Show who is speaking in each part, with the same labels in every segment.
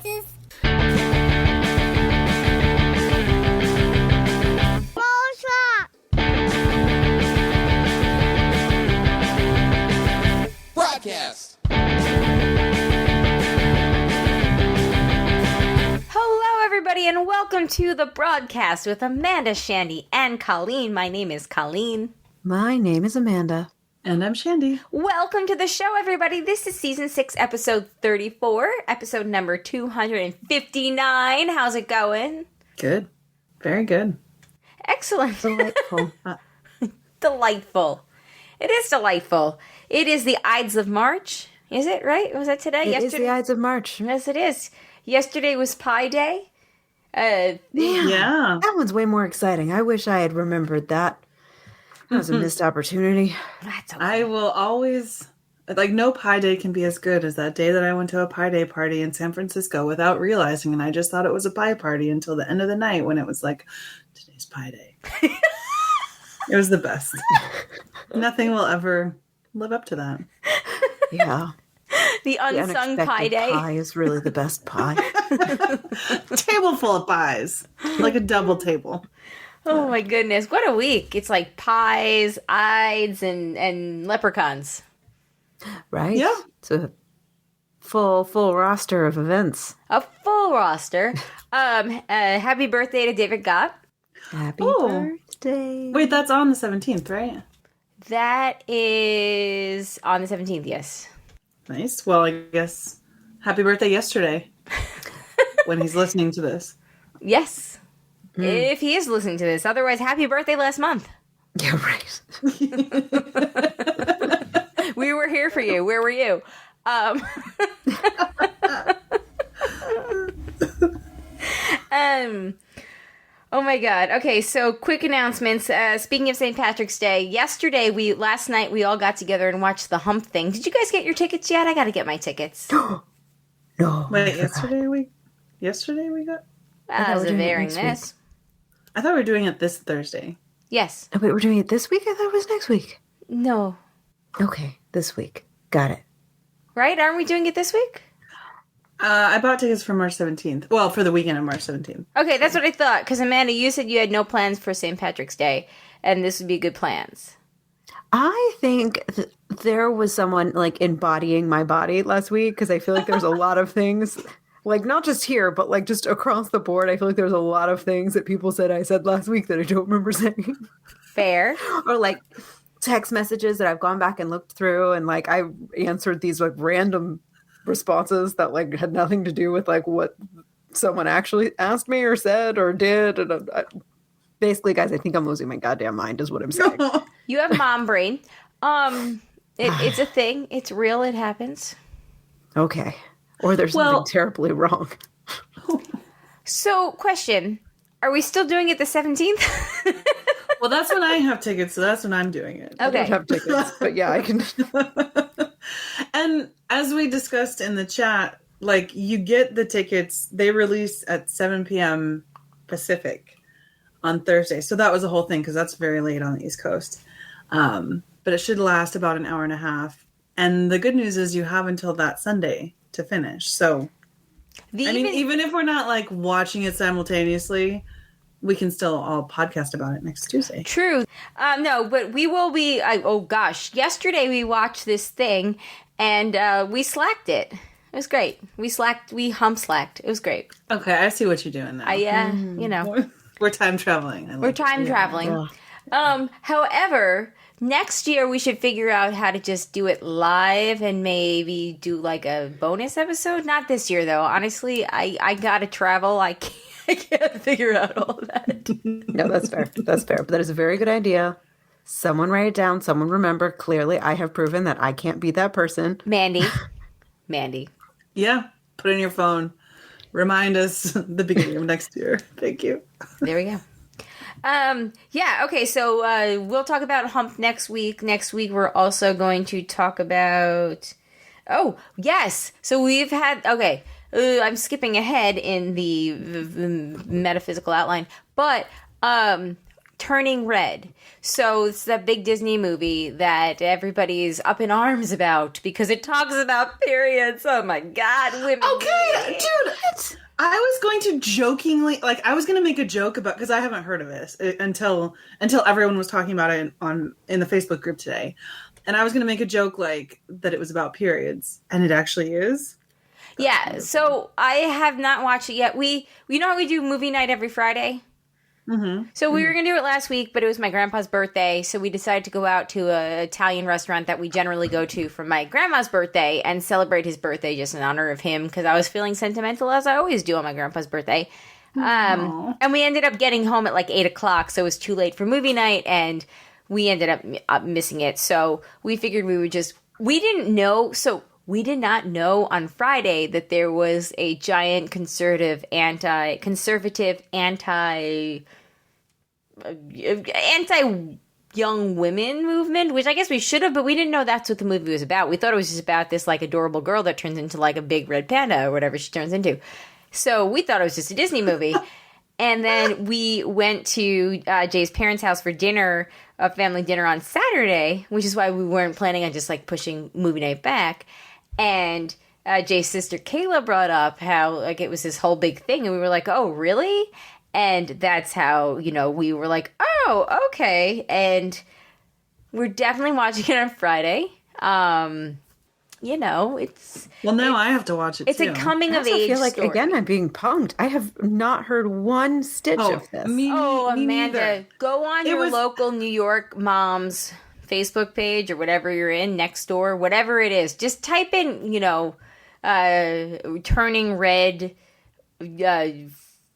Speaker 1: Voices.
Speaker 2: Broadcast.
Speaker 3: Hello, everybody, and welcome to the broadcast with Amanda, Shandy, and Colleen. My name is Colleen.
Speaker 4: My name is Amanda.
Speaker 5: And I'm Shandy.
Speaker 3: Welcome to the show, everybody. This is Season 6, Episode 34, episode number 259. How's it going?
Speaker 5: Good. Very good.
Speaker 3: Excellent.
Speaker 4: Delightful.
Speaker 3: Delightful. It is delightful. It is the Ides of March. Is it, right? Was that today?
Speaker 4: It is the Ides of March.
Speaker 3: Yes, it is. Yesterday was Pie Day.
Speaker 5: Yeah.
Speaker 4: That one's way more exciting. I wish I had remembered that. That was a missed opportunity.
Speaker 3: That's okay.
Speaker 5: I will always, no Pie Day can be as good as that day that I went to a Pie Day party in San Francisco without realizing, and I just thought it was a pie party until the end of the night when it was like, today's Pie Day. It was the best. Nothing will ever live up to that.
Speaker 4: Yeah.
Speaker 3: The unsung
Speaker 4: unexpected
Speaker 3: Pie Day.
Speaker 4: Pie is really the best pie.
Speaker 5: Table full of pies. Like a double table.
Speaker 3: Oh my goodness, what a week. It's like pies, Ides, and leprechauns.
Speaker 4: Right?
Speaker 5: Yeah.
Speaker 4: It's a full roster of events.
Speaker 3: A full roster. Happy birthday to David Gott.
Speaker 4: Happy
Speaker 5: Oh.
Speaker 4: birthday.
Speaker 5: Wait, that's on the 17th, right?
Speaker 3: That is on the 17th, yes.
Speaker 5: Nice. Well, I guess happy birthday yesterday when he's listening to this.
Speaker 3: Yes. If he is listening to this. Otherwise, happy birthday last month.
Speaker 4: Yeah, right.
Speaker 3: We were here for you. Where were you? Oh my god. Okay, so quick announcements. Speaking of St. Patrick's Day, last night we all got together and watched the Hump thing. Did you guys get your tickets yet? I gotta get my tickets.
Speaker 4: No.
Speaker 5: Wait, yesterday we got?
Speaker 3: As
Speaker 4: we're
Speaker 3: of
Speaker 4: doing it
Speaker 3: airing
Speaker 4: next
Speaker 3: this.
Speaker 5: I thought we were doing it this Thursday.
Speaker 3: Yes.
Speaker 4: Oh, wait, we're doing it this week? I thought it was next week.
Speaker 3: No.
Speaker 4: Okay, this week. Got it.
Speaker 3: Right? Aren't we doing it this week?
Speaker 5: I bought tickets for March 17th. Well, for the weekend of March 17th.
Speaker 3: Okay, that's what I thought. Because Amanda, you said you had no plans for St. Patrick's Day, and this would be good plans.
Speaker 4: I think there was someone embodying my body last week because I feel like there's a lot of things, not just here, but just across the board. I feel like there's a lot of things that people said I said last week that I don't remember saying.
Speaker 3: Fair.
Speaker 4: Or text messages that I've gone back and looked through, and I answered these random responses that had nothing to do with what someone actually asked me or said or did. And basically, guys, I think I'm losing my goddamn mind is what I'm saying.
Speaker 3: You have mom brain. It's a thing. It's real. It happens.
Speaker 4: Okay. Or there's something terribly wrong.
Speaker 3: So, question. Are we still doing it the 17th?
Speaker 5: Well, that's when I have tickets, so that's when I'm doing it.
Speaker 4: I don't have tickets, but yeah, I can.
Speaker 5: And as we discussed in the chat, you get the tickets, they release at 7 p.m. Pacific on Thursday. So that was the whole thing, because that's very late on the East Coast. But it should last about an hour and a half. And the good news is you have until that Sunday to finish. So, even if we're not watching it simultaneously, we can still all podcast about it next Tuesday.
Speaker 3: True. No, but we will be. Yesterday we watched this thing and we slacked it. It was great. We hump slacked. It was great.
Speaker 5: Okay, I see what you're doing now. We're time traveling.
Speaker 3: We're time traveling.
Speaker 4: Yeah.
Speaker 3: However, next year we should figure out how to just do it live and maybe do a bonus episode. Not this year though. Honestly, I gotta travel. I can't figure out all of that.
Speaker 4: No, that's fair. That's fair. But that is a very good idea. Someone write it down. Someone remember. Clearly, I have proven that I can't be that person.
Speaker 3: Mandy.
Speaker 5: Yeah, put it in your phone. Remind us the beginning of next year. Thank you.
Speaker 3: There we go. Okay, so we'll talk about Hump next week. Next week, we're also going to talk about... Oh, yes! So we've had... Okay, I'm skipping ahead in the metaphysical outline, but Turning Red. So it's that big Disney movie that everybody's up in arms about because it talks about periods. Oh my God, women.
Speaker 5: Okay, dude. I was going to jokingly, I was going to make a joke about, because I haven't heard of this until everyone was talking about it in the Facebook group today. And I was going to make a joke that it was about periods, and it actually is.
Speaker 3: Yeah, so I have not watched it yet. We know how we do movie night every Friday?
Speaker 5: Mm-hmm.
Speaker 3: So we were going to do it last week, but it was my grandpa's birthday, so we decided to go out to an Italian restaurant that we generally go to for my grandma's birthday and celebrate his birthday just in honor of him, because I was feeling sentimental, as I always do on my grandpa's birthday. And we ended up getting home at 8 o'clock, so it was too late for movie night, and we ended up missing it. So we figured we would just... We did not know on Friday that there was a giant conservative, anti-young women movement, which I guess we should have, but we didn't know that's what the movie was about. We thought it was just about this adorable girl that turns into a big red panda or whatever she turns into. So we thought it was just a Disney movie. And then we went to Jay's parents' house for dinner, a family dinner on Saturday, which is why we weren't planning on just pushing movie night back. And Jay's sister Kayla brought up how it was this whole big thing, and we were like, "Oh, really?" And that's how we were like, "Oh, okay." And we're definitely watching it on Friday. It's
Speaker 5: now I have to watch it.
Speaker 3: It's
Speaker 5: too.
Speaker 3: a coming of age.
Speaker 4: I feel like
Speaker 3: story.
Speaker 4: again I'm being punked. I have not heard one stitch of this.
Speaker 5: Me
Speaker 3: Amanda,
Speaker 5: neither.
Speaker 3: go on your local New York mom's Facebook page or whatever you're in, next door, whatever it is. Just type in, Turning Red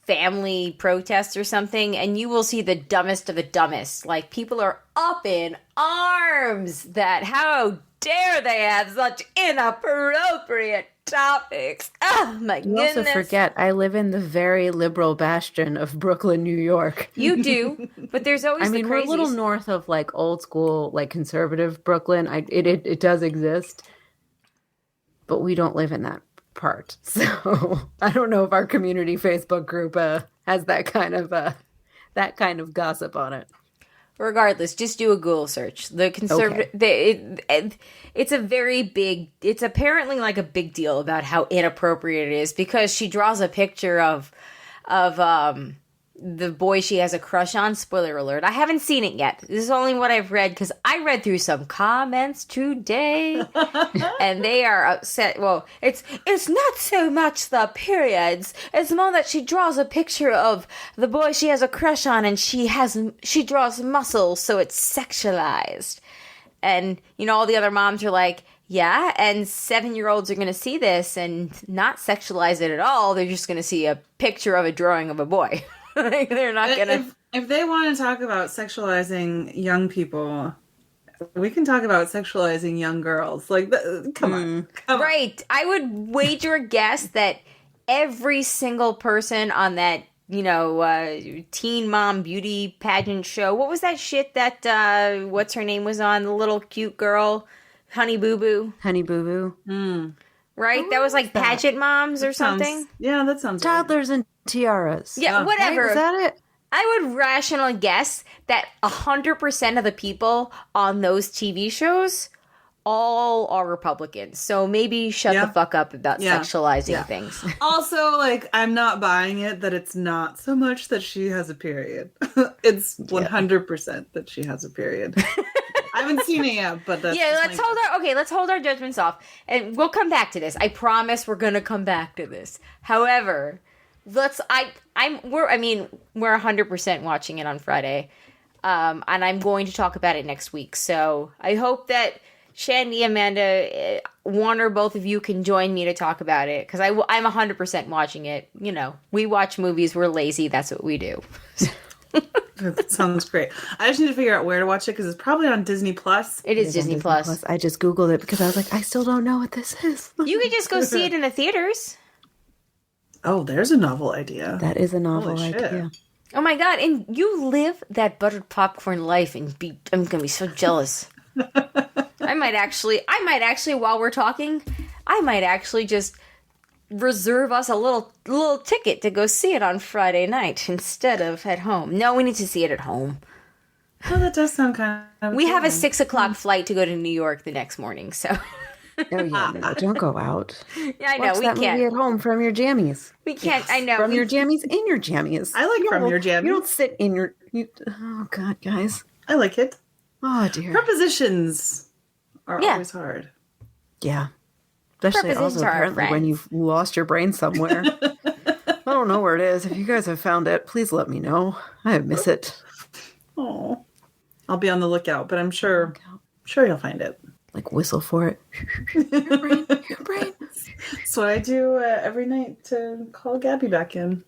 Speaker 3: family protests or something, and you will see the dumbest of the dumbest. People are up in arms that how dare they have such inappropriate topics. Oh my goodness.
Speaker 4: You also forget I live in the very liberal bastion of Brooklyn, New York.
Speaker 3: You do, but there's always the crazies.
Speaker 4: We're a little north of old school conservative Brooklyn. It does exist, but we don't live in that part. So I don't know if our community Facebook group has that kind of gossip on it.
Speaker 3: Regardless, just do a Google search. The conservative, it's a very big. It's apparently a big deal about how inappropriate it is because she draws a picture of the boy she has a crush on. Spoiler alert! I haven't seen it yet. This is only what I've read because I read through some comments today, and they are upset. Well, it's not so much the periods; it's more that she draws a picture of the boy she has a crush on, and she draws muscles, so it's sexualized. And all the other moms are like, yeah, and 7-year-olds are going to see this and not sexualize it at all. They're just going to see a picture of a drawing of a boy. They're not gonna.
Speaker 5: If they want to talk about sexualizing young people, we can talk about sexualizing young girls. Come on.
Speaker 3: Right. I would wager a guess that every single person on that, teen mom beauty pageant show. What was that shit that what's her name was on? The little cute girl, Honey Boo Boo.
Speaker 4: Honey Boo Boo.
Speaker 5: Mm.
Speaker 3: Right? That was pageant moms or something.
Speaker 5: That sounds
Speaker 4: Toddlers and tiaras.
Speaker 3: Yeah, whatever.
Speaker 4: Right? Is that it?
Speaker 3: I would rationally guess that 100% of the people on those TV shows all are Republicans. So maybe shut the fuck up about sexualizing things.
Speaker 5: Also, I'm not buying it that it's not so much that she has a period. It's 100% that she has a period. I haven't seen it yet, but that's
Speaker 3: let's hold our judgments off, and we'll come back to this. I promise we're gonna come back to this. However, we're 100% watching it on Friday, and I'm going to talk about it next week. So I hope that Shandy, Amanda, one or both of you can join me to talk about it because I'm 100% watching it. We watch movies. We're lazy. That's what we do.
Speaker 5: That sounds great. I just need to figure out where to watch it because it's probably on Disney Plus.
Speaker 3: It is Disney Plus.
Speaker 4: I just Googled it because I was like, I still don't know what this is.
Speaker 3: You could just go see it in the theaters.
Speaker 5: Oh, there's a novel idea.
Speaker 4: That is a novel idea.
Speaker 3: Oh my God. And you live that buttered popcorn life and I'm going to be so jealous. I might actually, while we're talking, just reserve us a little ticket to go see it on Friday night instead of at home. No, we need to see it at home.
Speaker 5: Oh, that does sound kind of.
Speaker 3: We have a
Speaker 5: appealing.
Speaker 3: 6:00 flight to go to New York the next morning, so
Speaker 4: Oh yeah, no, don't go out.
Speaker 3: yeah, I know
Speaker 4: Watch
Speaker 3: we
Speaker 4: that movie
Speaker 3: can't.
Speaker 4: at home from your jammies.
Speaker 3: We can't. I know.
Speaker 4: From your jammies in your jammies.
Speaker 5: I like
Speaker 4: You
Speaker 5: from
Speaker 4: don't-
Speaker 5: your jammies.
Speaker 4: You don't sit in your. Oh God, guys.
Speaker 5: I like it.
Speaker 4: Oh dear.
Speaker 5: Prepositions are
Speaker 3: Yeah.
Speaker 5: always hard.
Speaker 4: Yeah. Especially
Speaker 3: Prepositions
Speaker 4: also
Speaker 3: are our
Speaker 4: apparently when
Speaker 3: friends.
Speaker 4: you've lost your brain somewhere. I don't know where it is. If you guys have found it, please let me know. I miss it.
Speaker 5: Oh, I'll be on the lookout, but I'm sure you'll find it.
Speaker 4: Like whistle for it. Your brain, your brain.
Speaker 5: That's what I do every night to call Gabby back in.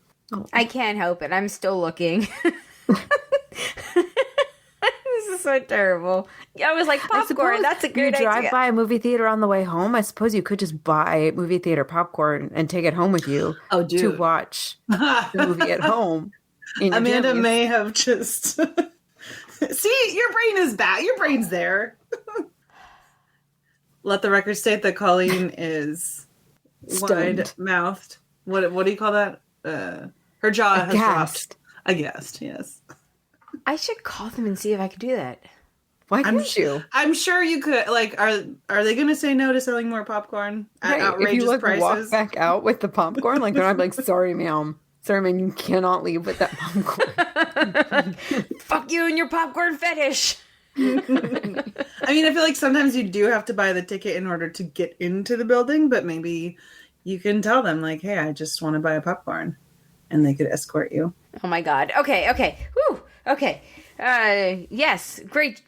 Speaker 3: I can't help it. I'm still looking. This is so terrible. I was like,
Speaker 4: I suppose
Speaker 3: popcorn. That's a great
Speaker 4: you drive
Speaker 3: idea.
Speaker 4: by a movie theater on the way home. I suppose you could just buy movie theater popcorn and take it home with you
Speaker 5: Oh,
Speaker 4: to
Speaker 5: dude.
Speaker 4: watch the movie at home. In your
Speaker 5: Amanda
Speaker 4: jammies.
Speaker 5: may have just. See, your brain is back. Your brain's there. Let the record state that Colleen is
Speaker 4: Stunned.
Speaker 5: wide-mouthed. What do you call that? Her jaw has
Speaker 4: Aghast.
Speaker 5: dropped. Aghast, yes.
Speaker 3: I should call them and see if I could do that.
Speaker 4: Why
Speaker 5: I'm
Speaker 4: couldn't you?
Speaker 5: I'm sure you could. Like, are they going to say no to selling more popcorn at
Speaker 4: Right,
Speaker 5: outrageous
Speaker 4: if you like
Speaker 5: prices?
Speaker 4: walk back out with the popcorn, like they're not like, sorry, ma'am. Sorry, man, you cannot leave with that popcorn.
Speaker 3: Fuck you and your popcorn fetish.
Speaker 5: I mean, I feel like sometimes you do have to buy the ticket in order to get into the building, but maybe you can tell them, like, hey, I just want to buy a popcorn. And they could escort you.
Speaker 3: Oh my god. Okay. Whew. Okay. Yes. Great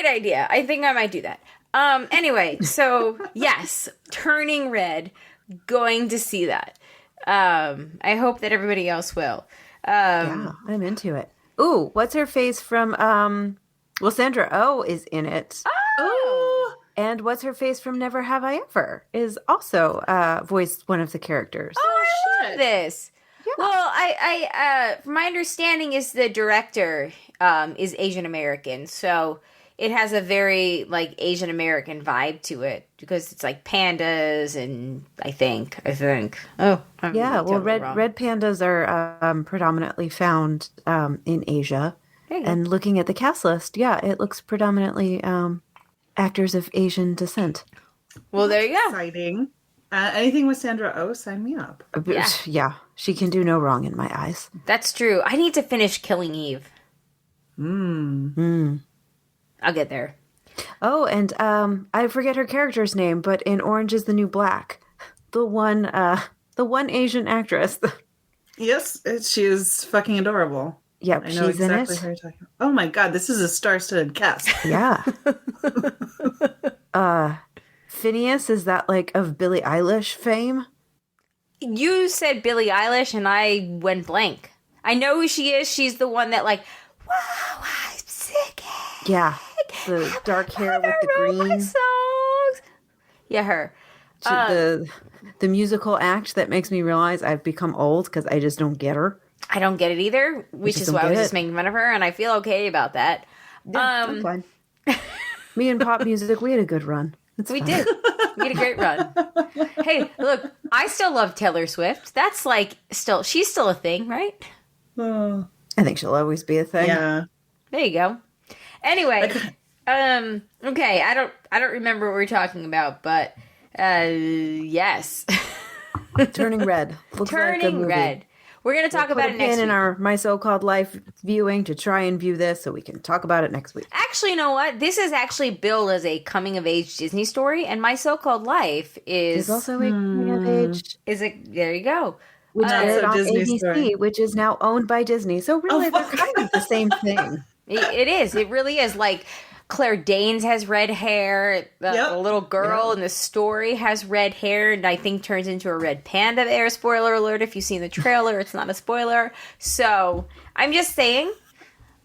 Speaker 3: idea. I think I might do that. Anyway, so yes, Turning Red, going to see that. I hope that everybody else will.
Speaker 4: Yeah, I'm into it. Ooh, what's her face from well, Sandra Oh is in it.
Speaker 5: Oh,
Speaker 4: And what's her face from Never Have I Ever is also voiced one of the characters.
Speaker 3: Oh, I love
Speaker 5: shit.
Speaker 3: this. Well, I from my understanding is the director is Asian American, so it has a very like Asian American vibe to it because it's like pandas and I think. Oh, I'm
Speaker 4: Yeah, well,
Speaker 3: totally wrong.
Speaker 4: red pandas are predominantly found in Asia.
Speaker 3: There you go.
Speaker 4: And looking at the cast list, yeah, it looks predominantly actors of Asian descent.
Speaker 3: Well, there you go.
Speaker 5: exciting. Anything with Sandra Oh, sign me up.
Speaker 3: Yeah.
Speaker 4: Yeah, she can do no wrong in my eyes.
Speaker 3: That's true. I need to finish Killing Eve. I'll get there.
Speaker 4: Oh, and I forget her character's name, but in Orange is the New Black, the one Asian actress.
Speaker 5: Yes, she is fucking adorable.
Speaker 4: Yep,
Speaker 5: I know
Speaker 4: she's
Speaker 5: exactly
Speaker 4: in
Speaker 5: who
Speaker 4: it.
Speaker 5: you're talking about. Oh my god, this is a star-studded cast.
Speaker 4: Yeah. Phineas, is that like of Billie Eilish fame?
Speaker 3: You said Billie Eilish, and I went blank. I know who she is. She's the one that like, wow, I'm sick.
Speaker 4: Yeah, the dark hair with the
Speaker 3: My
Speaker 4: green.
Speaker 3: songs. Yeah, her.
Speaker 4: The musical act that makes me realize I've become old because I just don't get her.
Speaker 3: I don't get it either, which
Speaker 4: just
Speaker 3: is
Speaker 4: don't
Speaker 3: why I
Speaker 4: get
Speaker 3: was
Speaker 4: it.
Speaker 3: just making fun of her, and I feel okay about that.
Speaker 4: I'm fine. Me and pop music, we had a good run. It's
Speaker 3: We
Speaker 4: fine.
Speaker 3: did. We had a great run. Hey, look, I still love Taylor Swift. That's like she's still a thing, right?
Speaker 5: Oh,
Speaker 4: I think she'll always be a thing.
Speaker 5: yeah.
Speaker 3: There you go. Anyway, okay, I don't remember what we're talking about, but yes.
Speaker 4: Turning Red. Looks like a
Speaker 3: Turning
Speaker 4: movie.
Speaker 3: Red. We're going to talk
Speaker 4: Put
Speaker 3: about
Speaker 4: a
Speaker 3: it next
Speaker 4: pin
Speaker 3: week.
Speaker 4: in our My So-Called Life viewing to try and view this so we can talk about it next week.
Speaker 3: Actually, you know what? This is actually billed as a coming-of-age Disney story, and My So-Called Life
Speaker 4: It's
Speaker 3: is
Speaker 4: also a coming of age,
Speaker 3: there you go.
Speaker 4: which
Speaker 5: Not
Speaker 4: aired
Speaker 5: so
Speaker 4: on
Speaker 5: Disney
Speaker 4: ABC,
Speaker 5: story.
Speaker 4: which is now owned by Disney. So really,
Speaker 5: Oh,
Speaker 4: they're
Speaker 5: fuck.
Speaker 4: kind of the same thing.
Speaker 3: It is. It really is. Like Claire Danes has red hair. The
Speaker 5: Yep.
Speaker 3: little girl in the story has red hair, and I think turns into a red panda there. Spoiler alert! If you've seen the trailer, it's not a spoiler. So I'm just saying,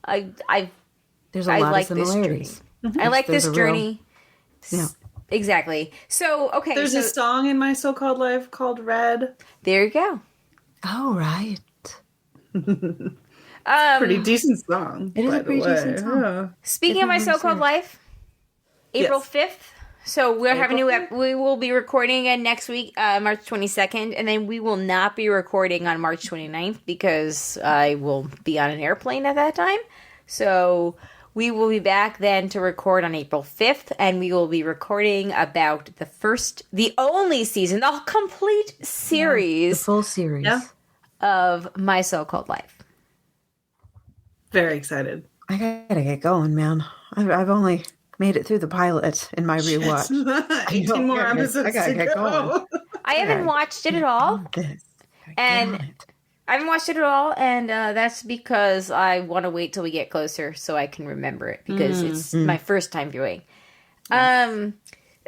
Speaker 3: I
Speaker 4: There's a
Speaker 3: I
Speaker 4: lot
Speaker 3: like
Speaker 4: of
Speaker 3: this journey.
Speaker 4: similarities.
Speaker 3: I like
Speaker 4: There's
Speaker 3: this
Speaker 4: a real-
Speaker 3: journey.
Speaker 4: Yeah.
Speaker 3: Exactly. So okay.
Speaker 5: There's
Speaker 3: so,
Speaker 5: a song in My So-Called Life called Red.
Speaker 3: there you go.
Speaker 4: Oh, right.
Speaker 5: Pretty decent song.
Speaker 4: It is
Speaker 5: by
Speaker 4: a
Speaker 5: the
Speaker 4: pretty
Speaker 5: way.
Speaker 4: decent song.
Speaker 5: Yeah.
Speaker 3: Speaking of My So-Called Life, April
Speaker 5: Yes.
Speaker 3: 5th. So we're having
Speaker 5: April
Speaker 3: new. We will be recording again next week, March 22nd, and then we will not be recording on March 29th because I will be on an airplane at that time. So We will be back then to record on April 5th, and we will be recording about the only season, the complete series.
Speaker 4: The full series.
Speaker 5: Yeah.
Speaker 3: Of My So-Called Life.
Speaker 5: Very excited.
Speaker 4: I gotta get going, man. I've only made it through the pilot in my rewatch.
Speaker 5: 18 more episodes
Speaker 4: I gotta
Speaker 5: to
Speaker 4: get
Speaker 5: go.
Speaker 4: going.
Speaker 3: I haven't watched it at all.
Speaker 4: And
Speaker 3: I haven't watched it at all, and that's because I want to wait till we get closer so I can remember it, because it's my first time viewing. So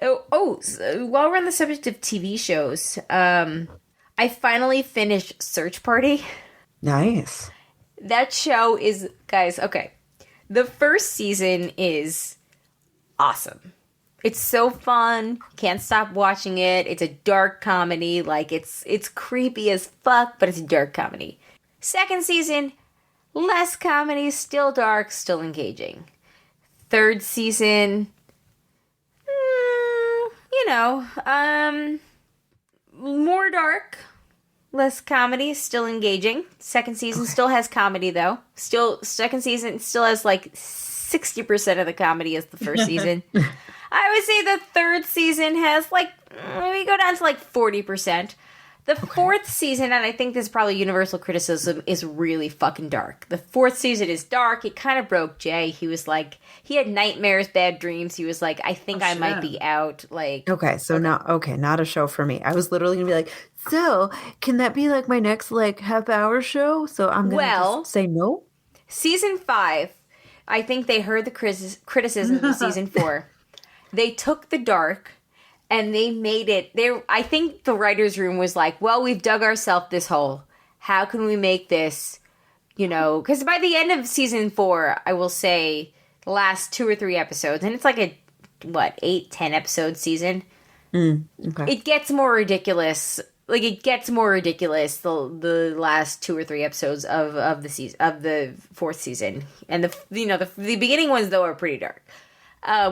Speaker 3: while we're on the subject of TV shows, I finally finished Search Party.
Speaker 4: nice.
Speaker 3: That show is, guys, okay. The first season is awesome. It's so fun. Can't stop watching it. It's a dark comedy. Like, it's creepy as fuck, but it's a dark comedy. Second season, less comedy, still dark, still engaging. Third season, more dark, less comedy, still engaging. Second season still has comedy, though. Second season still has like 60% of the comedy as the first season. I would say the third season has like, we go down to like 40%. The fourth season, and I think this is probably universal criticism, is really fucking dark. The fourth season is dark. It kind of broke Jay. He was like, he had nightmares, bad dreams. He was like, I think I might be out. Like,
Speaker 4: not a show for me. I was literally gonna be like, so can that be like my next like half-hour show? So I'm gonna just say no.
Speaker 3: Season 5, I think they heard the criticism of season 4. They took the dark and they made it. I think the writer's room was like, well, we've dug ourselves this hole. How can we make this, because by the end of season 4, I will say the last 2 or 3 episodes, and it's like a, 8-10 episode season.
Speaker 4: Okay.
Speaker 3: It gets more ridiculous. Like, it gets more ridiculous the last 2 or 3 episodes of the season, of the 4th season. And the beginning ones, though, are pretty dark.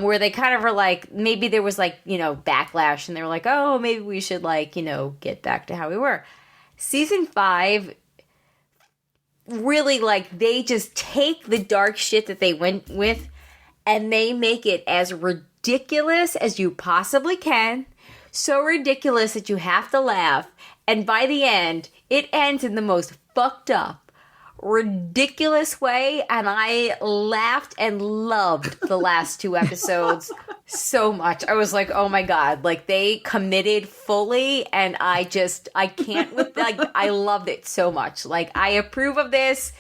Speaker 3: Where they kind of were like, maybe there was like, backlash, and they were like, oh, maybe we should like, get back to how we were. Season 5, really, like, they just take the dark shit that they went with and they make it as ridiculous as you possibly can. So ridiculous that you have to laugh. And by the end, it ends in the most fucked up, ridiculous way, and I laughed and loved the last 2 episodes so much. I was like, oh my god, like, they committed fully, and I can't with, like, I loved it so much. Like, I approve of this.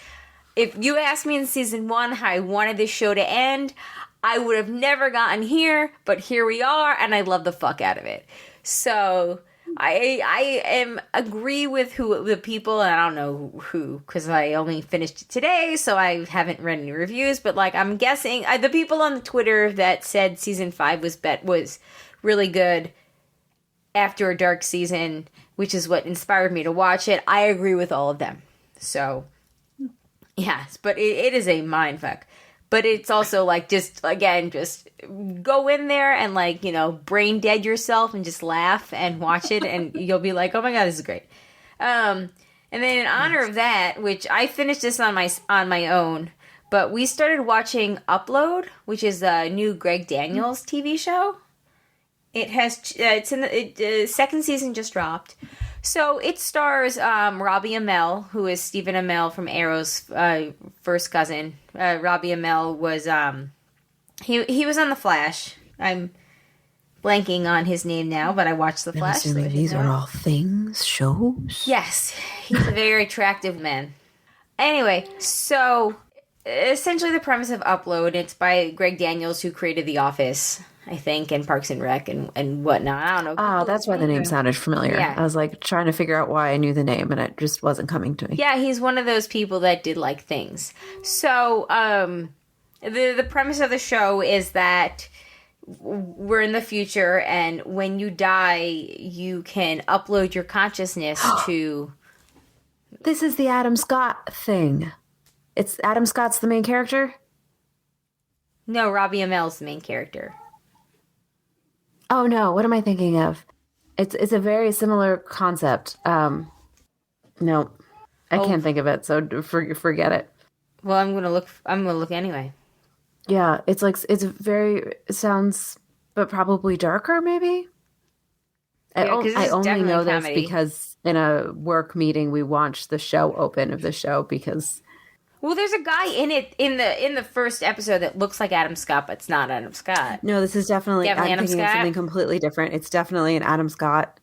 Speaker 3: If you asked me in season 1 how I wanted this show to end, I would have never gotten here, but here we are, and I love the fuck out of it. So I agree with the people, and I don't know who, because I only finished it today, so I haven't read any reviews, but like, I'm guessing the people on the Twitter that said season 5 was really good after a dark season, which is what inspired me to watch it. I agree with all of them. So yes, but it is a mindfuck. But it's also like, just go in there and like, brain dead yourself and just laugh and watch it, and you'll be like, oh my god, this is great. And then in honor of that, which I finished this on my own, but we started watching Upload, which is a new Greg Daniels TV show. It has second season just dropped. So it stars Robbie Amell, who is Stephen Amell from Arrow's first cousin. Robbie Amell was he was on The Flash. I'm blanking on his name now, but I watched The Flash.
Speaker 4: Assuming these are all things, shows.
Speaker 3: Yes, he's a very attractive man. Anyway, so essentially the premise of Upload, it's by Greg Daniels, who created The Office, I think, and Parks and Rec and whatnot. I don't know.
Speaker 4: Oh, that's why the name sounded familiar.
Speaker 3: Yeah.
Speaker 4: I was like trying to figure out why I knew the name, and it just wasn't coming to me.
Speaker 3: Yeah, he's one of those people that did like things. So the premise of the show is that we're in the future, and when you die, you can upload your consciousness to...
Speaker 4: This is the Adam Scott thing. It's Adam Scott's the main character?
Speaker 3: No, Robbie Amell's the main character.
Speaker 4: Oh no, what am I thinking of? It's a very similar concept. No, I can't think of it, so forget it.
Speaker 3: Well, I'm gonna look anyway.
Speaker 4: Yeah, it sounds, but probably darker, maybe.
Speaker 3: Yeah, because
Speaker 4: I
Speaker 3: this is
Speaker 4: only
Speaker 3: definitely
Speaker 4: know this
Speaker 3: comedy.
Speaker 4: because in a work meeting we watched the show open of the show because
Speaker 3: Well, there's a guy in it in the first episode that looks like Adam Scott, but it's not Adam Scott.
Speaker 4: no, this is definitely
Speaker 3: Definitely
Speaker 4: I'm
Speaker 3: Adam
Speaker 4: thinking of
Speaker 3: Scott.
Speaker 4: something completely different. It's definitely an Adam Scott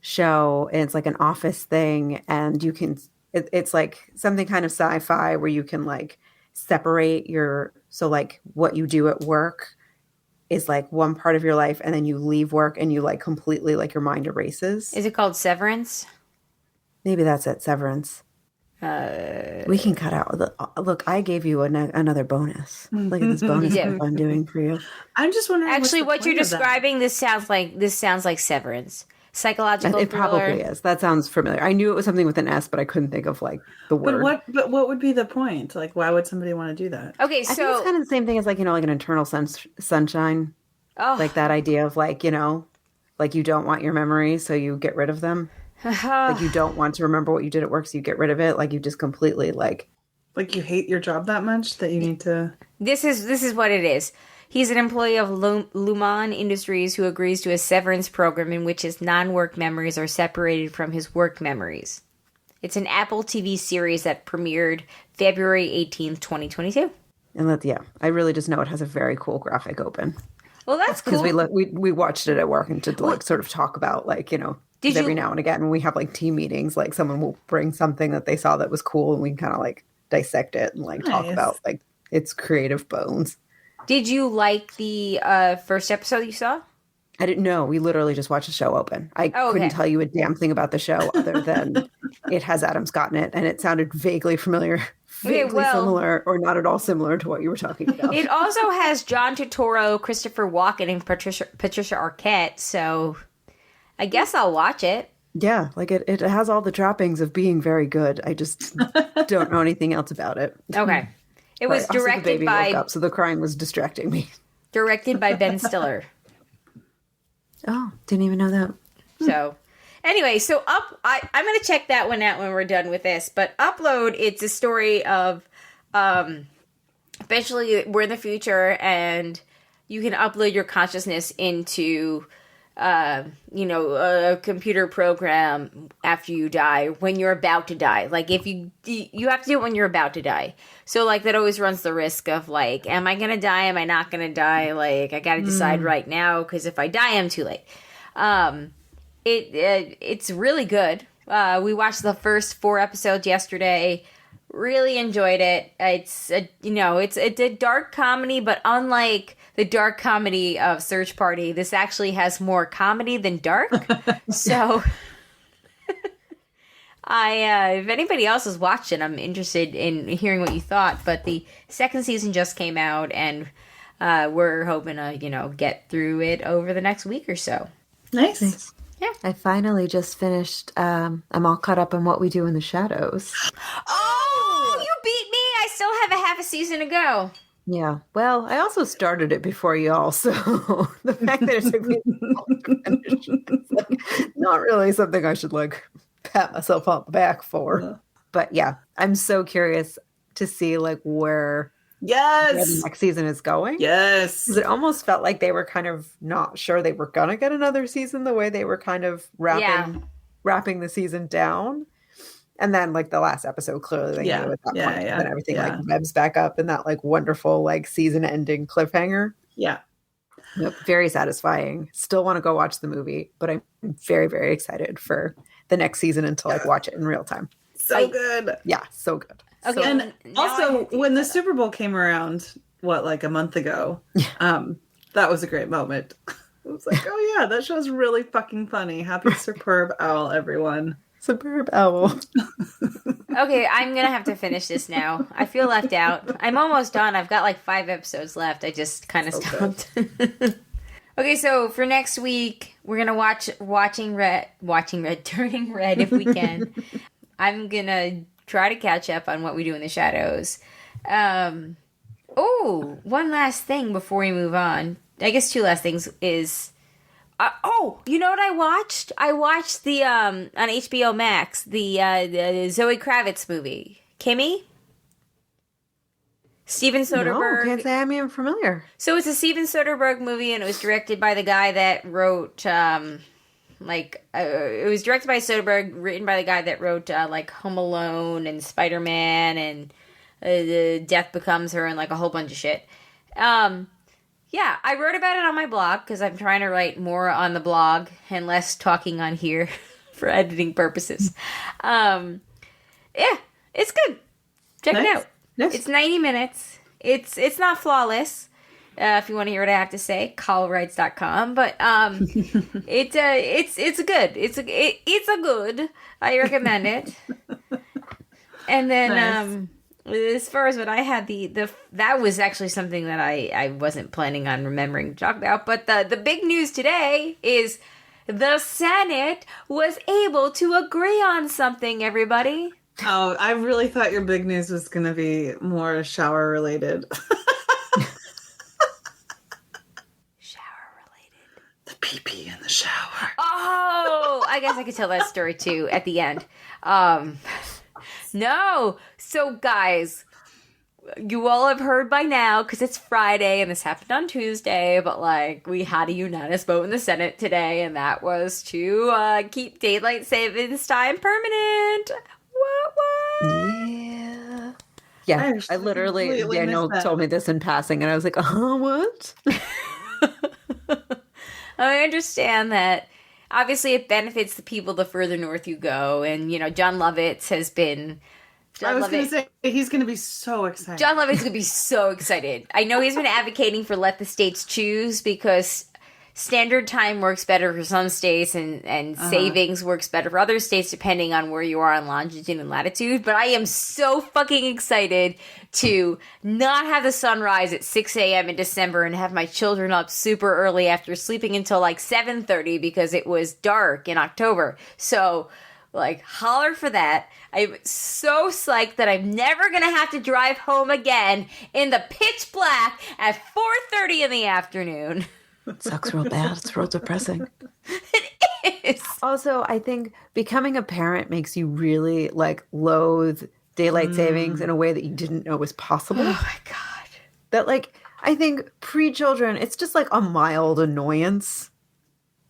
Speaker 4: show, and it's like an office thing, and it's like something kind of sci-fi where you can like separate so like what you do at work is like one part of your life, and then you leave work and you like completely like your mind erases.
Speaker 3: Is it called Severance?
Speaker 4: Maybe that's it, Severance. We can cut out look, I gave you another bonus. Look at this bonus
Speaker 3: did.
Speaker 4: stuff I'm doing for you.
Speaker 5: I'm just wondering.
Speaker 3: Actually,
Speaker 5: what's
Speaker 3: what
Speaker 5: the
Speaker 3: you're
Speaker 5: point of that?
Speaker 3: describing, this sounds like Severance. Psychological
Speaker 4: It
Speaker 3: thriller.
Speaker 4: probably is. That sounds familiar. I knew it was something with an S, but I couldn't think of like the
Speaker 5: But
Speaker 4: word.
Speaker 5: what would be the point? Like, why would somebody want to do that?
Speaker 3: Okay,
Speaker 4: I think
Speaker 3: so
Speaker 4: it's kind of the same thing as like, like an internal sunshine.
Speaker 3: oh,
Speaker 4: Like that idea of like, like you don't want your memories, so you get rid of them. Like you don't want to remember what you did at work, so you get rid of it. Like you just completely like.
Speaker 5: Like, you hate your job that much that you need to.
Speaker 3: this is what it is. He's an employee of Luman Industries who agrees to a severance program in which his non-work memories are separated from his work memories. It's an Apple TV series that premiered February 18th, 2022.
Speaker 4: And I really just know it has a very cool graphic open.
Speaker 3: Well, that's cool.
Speaker 4: Because we watched it at work and to like sort of talk about like,
Speaker 3: Did
Speaker 4: every
Speaker 3: you-
Speaker 4: now and again when we have like team meetings, like someone will bring something that they saw that was cool and we can kind of like dissect it and like talk
Speaker 5: Nice.
Speaker 4: about like its creative bones.
Speaker 3: Did you like the first episode you saw?
Speaker 4: I didn't know. We literally just watched the show open. I couldn't tell you a damn thing about the show other than it has Adam Scott in it, and it sounded vaguely familiar, similar, or not at all similar to what you were talking about.
Speaker 3: It also has John Turturro, Christopher Walken, and Patricia Arquette, so I guess I'll watch it.
Speaker 4: Yeah, like it has all the trappings of being very good. I just don't know anything else about it.
Speaker 3: Okay. It was
Speaker 4: Right. Also, the
Speaker 3: directed
Speaker 4: baby
Speaker 3: by
Speaker 4: woke up, so the crying was distracting me.
Speaker 3: Ben Stiller.
Speaker 4: Oh, didn't even know that.
Speaker 3: So, anyway, I'm going to check that one out when we're done with this. But Upload, it's a story of, eventually we're in the future and you can upload your consciousness into, a computer program after you die, when you're about to die. Like, if you have to do it when you're about to die. So, like, that always runs the risk of, like, am I going to die? Am I not going to die? Like, I got to decide right now, because if I die, I'm too late. It's really good. We watched the first 4 episodes yesterday. Really enjoyed it. It's a dark comedy, but unlike the dark comedy of Search Party, this actually has more comedy than dark. So, if anybody else has watched it, I'm interested in hearing what you thought. But the second season just came out, and we're hoping to get through it over the next week or so.
Speaker 5: Nice.
Speaker 3: Yeah.
Speaker 4: I finally just finished. I'm all caught up on What We Do in the Shadows.
Speaker 3: Oh, you beat me! I still have a half a season to go.
Speaker 4: Yeah. Well, I also started it before y'all, so the fact that it took me to finish is like not really something I should like pat myself on the back for.
Speaker 5: Yeah.
Speaker 4: But yeah, I'm so curious to see like where the
Speaker 5: Yes.
Speaker 4: next season is going.
Speaker 5: Yes.
Speaker 4: 'Cause it almost felt like they were kind of not sure they were gonna get another season the way they were kind of wrapping the season down. And then like the last episode, clearly they knew at that point. And then everything like revs back up in that like wonderful like season ending cliffhanger.
Speaker 5: Yeah.
Speaker 4: Yep, very satisfying. Still want to go watch the movie, but I'm very, very excited for the next season and to like watch it in real time.
Speaker 5: So good.
Speaker 4: Yeah, so good.
Speaker 3: Okay.
Speaker 4: So,
Speaker 5: And also, when the Super Bowl came around, like a month ago, that was a great moment. It was like, oh yeah, that show's really fucking funny. Happy Superb Owl, everyone.
Speaker 4: Superb Owl.
Speaker 3: Okay, I'm gonna have to finish this now. I feel left out. I'm almost done. I've got like 5 episodes left. I just kind of stopped. Okay, so for next week, we're gonna watching Red, Turning Red if we can. I'm gonna try to catch up on What We Do in the Shadows. One last thing before we move on. I guess 2 last things is. You know what I watched? I watched the on HBO Max the Zoe Kravitz movie, KIMI. Steven
Speaker 4: No,
Speaker 3: Soderbergh.
Speaker 4: can't say I'm even familiar.
Speaker 3: So it's a Steven Soderbergh movie, and it was directed by the guy that wrote, it was directed by Soderbergh, written by the guy that wrote, like, Home Alone and Spider-Man and Death Becomes Her and, like, a whole bunch of shit. Yeah, I wrote about it on my blog because I'm trying to write more on the blog and less talking on here for editing purposes. Yeah, it's good. Check it out.
Speaker 5: Nice.
Speaker 3: It's 90 minutes. It's not flawless. If you want to hear what I have to say, callrights.com. But it's good. It's a good. I recommend it. And then
Speaker 5: Nice.
Speaker 3: as far as what I had, that was actually something that I wasn't planning on remembering to talk about. But the big news today is the Senate was able to agree on something, everybody.
Speaker 5: Oh, I really thought your big news was going to be more shower related.
Speaker 3: Shower related.
Speaker 5: The pee-pee in the shower.
Speaker 3: Oh, I guess I could tell that story too at the end. No. So, guys, you all have heard by now, because it's Friday and this happened on Tuesday, but, like, we had a unanimous vote in the Senate today, and that was to keep daylight savings time permanent. What?
Speaker 4: Yeah. Yeah,
Speaker 5: I
Speaker 4: I
Speaker 5: actually
Speaker 4: literally,
Speaker 5: completely
Speaker 4: Daniel
Speaker 5: missed that.
Speaker 4: told me this in passing, and I was like, what?
Speaker 3: I understand that. Obviously, it benefits the people the further north you go, and, you know, John Lovitz has been...
Speaker 5: I was going to say, he's going to be so excited.
Speaker 3: John Lovett's going to be so excited. I know he's been advocating for let the states choose because standard time works better for some states and savings works better for other states depending on where you are on longitude and latitude. But I am so fucking excited to not have the sun rise at 6 a.m. in December and have my children up super early after sleeping until like 7:30 because it was dark in October. So... like, holler for that. I'm so psyched that I'm never going to have to drive home again in the pitch black at 4:30 in the afternoon.
Speaker 4: It sucks real bad. It's real depressing.
Speaker 3: It is.
Speaker 4: Also, I think becoming a parent makes you really, like, loathe daylight savings in a way that you didn't know was possible.
Speaker 3: Oh, my God.
Speaker 4: That, like, I think pre-children, it's just, like, a mild annoyance.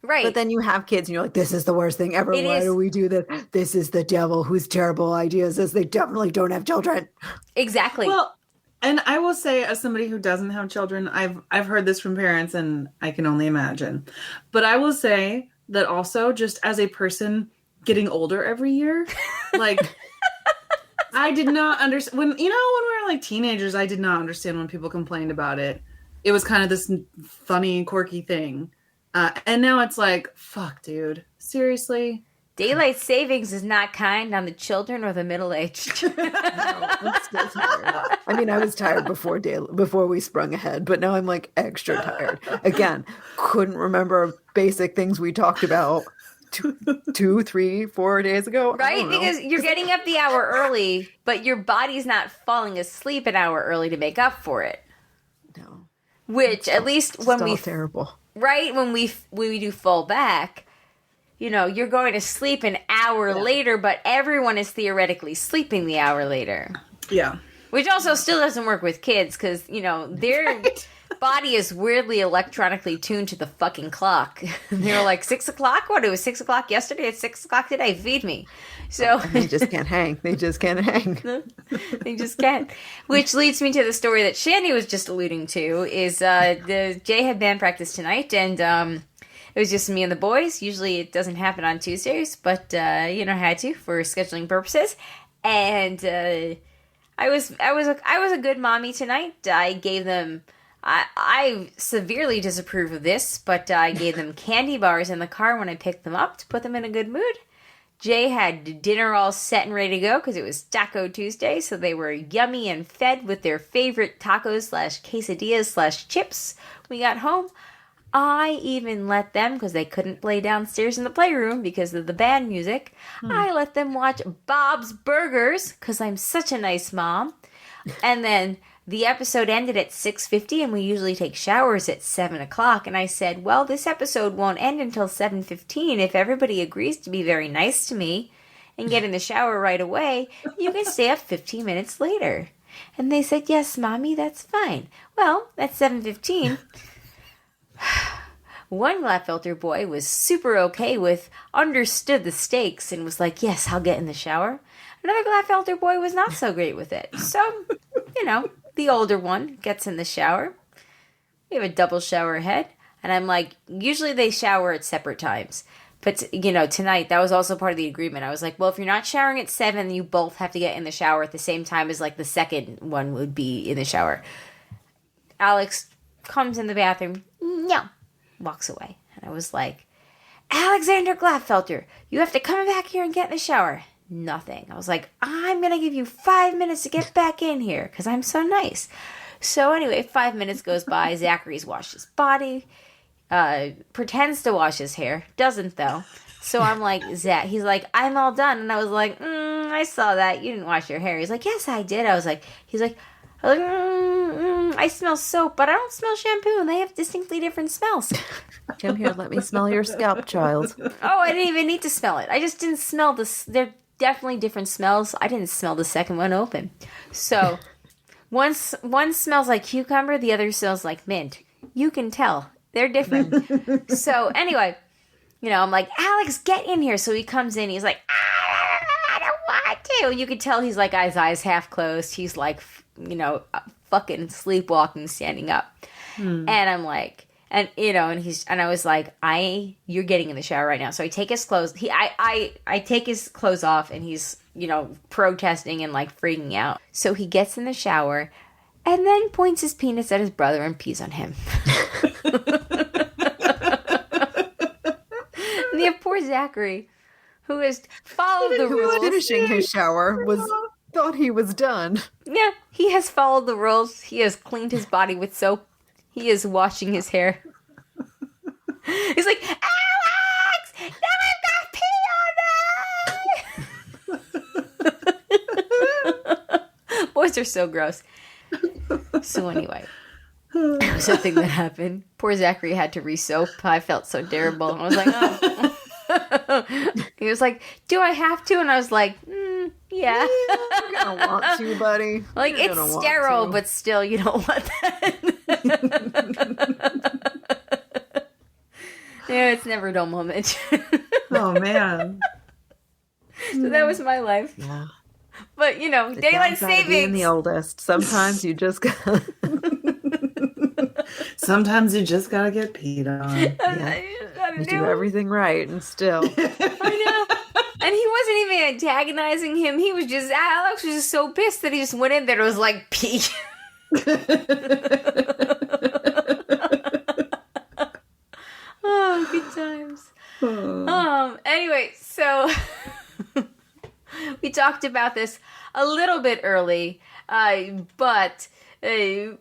Speaker 3: Right.
Speaker 4: But then you have kids and you're like, this is the worst thing ever.
Speaker 3: It
Speaker 4: Why
Speaker 3: is.
Speaker 4: do we do this? This is the devil whose terrible idea says they definitely don't have children.
Speaker 3: Exactly.
Speaker 5: Well, and I will say, as somebody who doesn't have children, I've heard this from parents, and I can only imagine. But I will say that also, just as a person getting older every year, like I did not understand when we were like teenagers. I did not understand when people complained about it. It was kind of this funny, quirky thing. And now it's like, fuck, dude. Seriously?
Speaker 3: Daylight savings is not kind on the children or the middle-aged.
Speaker 4: I'm still tired. I mean, I was tired before we sprung ahead, but now I'm like extra tired. Again, couldn't remember basic things we talked about 2, 3, 4 days ago. I
Speaker 3: Right?
Speaker 4: don't know.
Speaker 3: Because you're getting up the hour early, but your body's not falling asleep an hour early to make up for it.
Speaker 4: No,
Speaker 3: Which, at least when
Speaker 4: it's
Speaker 3: we...
Speaker 4: all terrible.
Speaker 3: Right? When we do fall back, you know, you're going to sleep an hour later, but everyone is theoretically sleeping the hour later.
Speaker 5: Yeah.
Speaker 3: Which also still doesn't work with kids because, you know, their body is weirdly electronically tuned to the fucking clock. They were like, 6 o'clock? What? It was 6 o'clock yesterday? It's 6 o'clock today. Feed me. So
Speaker 4: They just can't hang. They just can't hang.
Speaker 3: they just can't. Which leads me to the story that Shandy was just alluding to is the Jay had band practice tonight and it was just me and the boys. Usually it doesn't happen on Tuesdays, but had to for scheduling purposes. And I was a good mommy tonight. I gave them I severely disapprove of this, but I gave them candy bars in the car when I picked them up to put them in a good mood. Jay had dinner all set and ready to go because it was Taco Tuesday, so they were yummy and fed with their favorite tacos/quesadillas/chips. We got home. I even let them, because they couldn't play downstairs in the playroom because of the band music, I let them watch Bob's Burgers because I'm such a nice mom. And then the episode ended at 6:50 and we usually take showers at 7 o'clock. And I said, well, this episode won't end until 7:15. If everybody agrees to be very nice to me and get in the shower right away, you can stay up 15 minutes later. And they said, yes, Mommy, that's fine. Well, at 7:15, one Glatfelter boy was super okay with, understood the stakes, and was like, yes, I'll get in the shower. Another Glatfelter boy was not so great with it. So, the older one gets in the shower. We have a double shower head. And I'm like, usually they shower at separate times. But, tonight, that was also part of the agreement. I was like, well, if you're not showering at 7, you both have to get in the shower at the same time as, like, the second one would be in the shower. Alex comes in the bathroom. No. Walks away. And I was like, Alexander Glatfelter, you have to come back here and get in the shower. Nothing. I was like, I'm going to give you 5 minutes to get back in here because I'm so nice. So anyway, 5 minutes goes by. Zachary's washed his body. Pretends to wash his hair. Doesn't, though. So I'm like, Zach, he's like, I'm all done. And I was like, I saw that. You didn't wash your hair. He's like, yes, I did. I was like, I smell soap, but I don't smell shampoo, and they have distinctly different smells.
Speaker 4: Come here, let me smell your scalp, child.
Speaker 3: Oh, I didn't even need to smell it. I just didn't smell this. They're definitely different smells. I didn't smell the second one open. So one smells like cucumber, the other smells like mint. You can tell. They're different. So anyway, I'm like, Alex, get in here. So he comes in. He's like, I don't want to. You could tell he's like, his eyes half closed. He's like, fucking sleepwalking, standing up. And I'm like, and I was like, you're getting in the shower right now. So I take his clothes. I take his clothes off, and he's, protesting and like freaking out. So he gets in the shower and then points his penis at his brother and pees on him. The poor Zachary, who has followed the rules.
Speaker 4: Finishing his shower thought he was done.
Speaker 3: Yeah, he has followed the rules. He has cleaned his body with soap. He is washing his hair. He's like, Alex! Now I've got pee on me! Boys are so gross. So anyway, it was a thing that happened. Poor Zachary had to re-soap. I felt so terrible. I was like, oh. He was like, do I have to? And I was like, yeah.
Speaker 4: You're gonna want to, buddy.
Speaker 3: Like,
Speaker 4: You're
Speaker 3: it's sterile, but still, you don't want that. Yeah, it's never a dull moment.
Speaker 5: Oh, man.
Speaker 3: So that was my life.
Speaker 4: Yeah.
Speaker 3: But, daylight
Speaker 4: Downside of being
Speaker 3: savings.
Speaker 4: the oldest. Sometimes you just gotta...
Speaker 5: Sometimes you just gotta get peed on.
Speaker 4: You do everything right, and still...
Speaker 3: I know. And he wasn't even antagonizing him. He was just, Alex was just so pissed that he just went in there and was like, pee. Oh, good times. Anyway, so we talked about this a little bit early, but I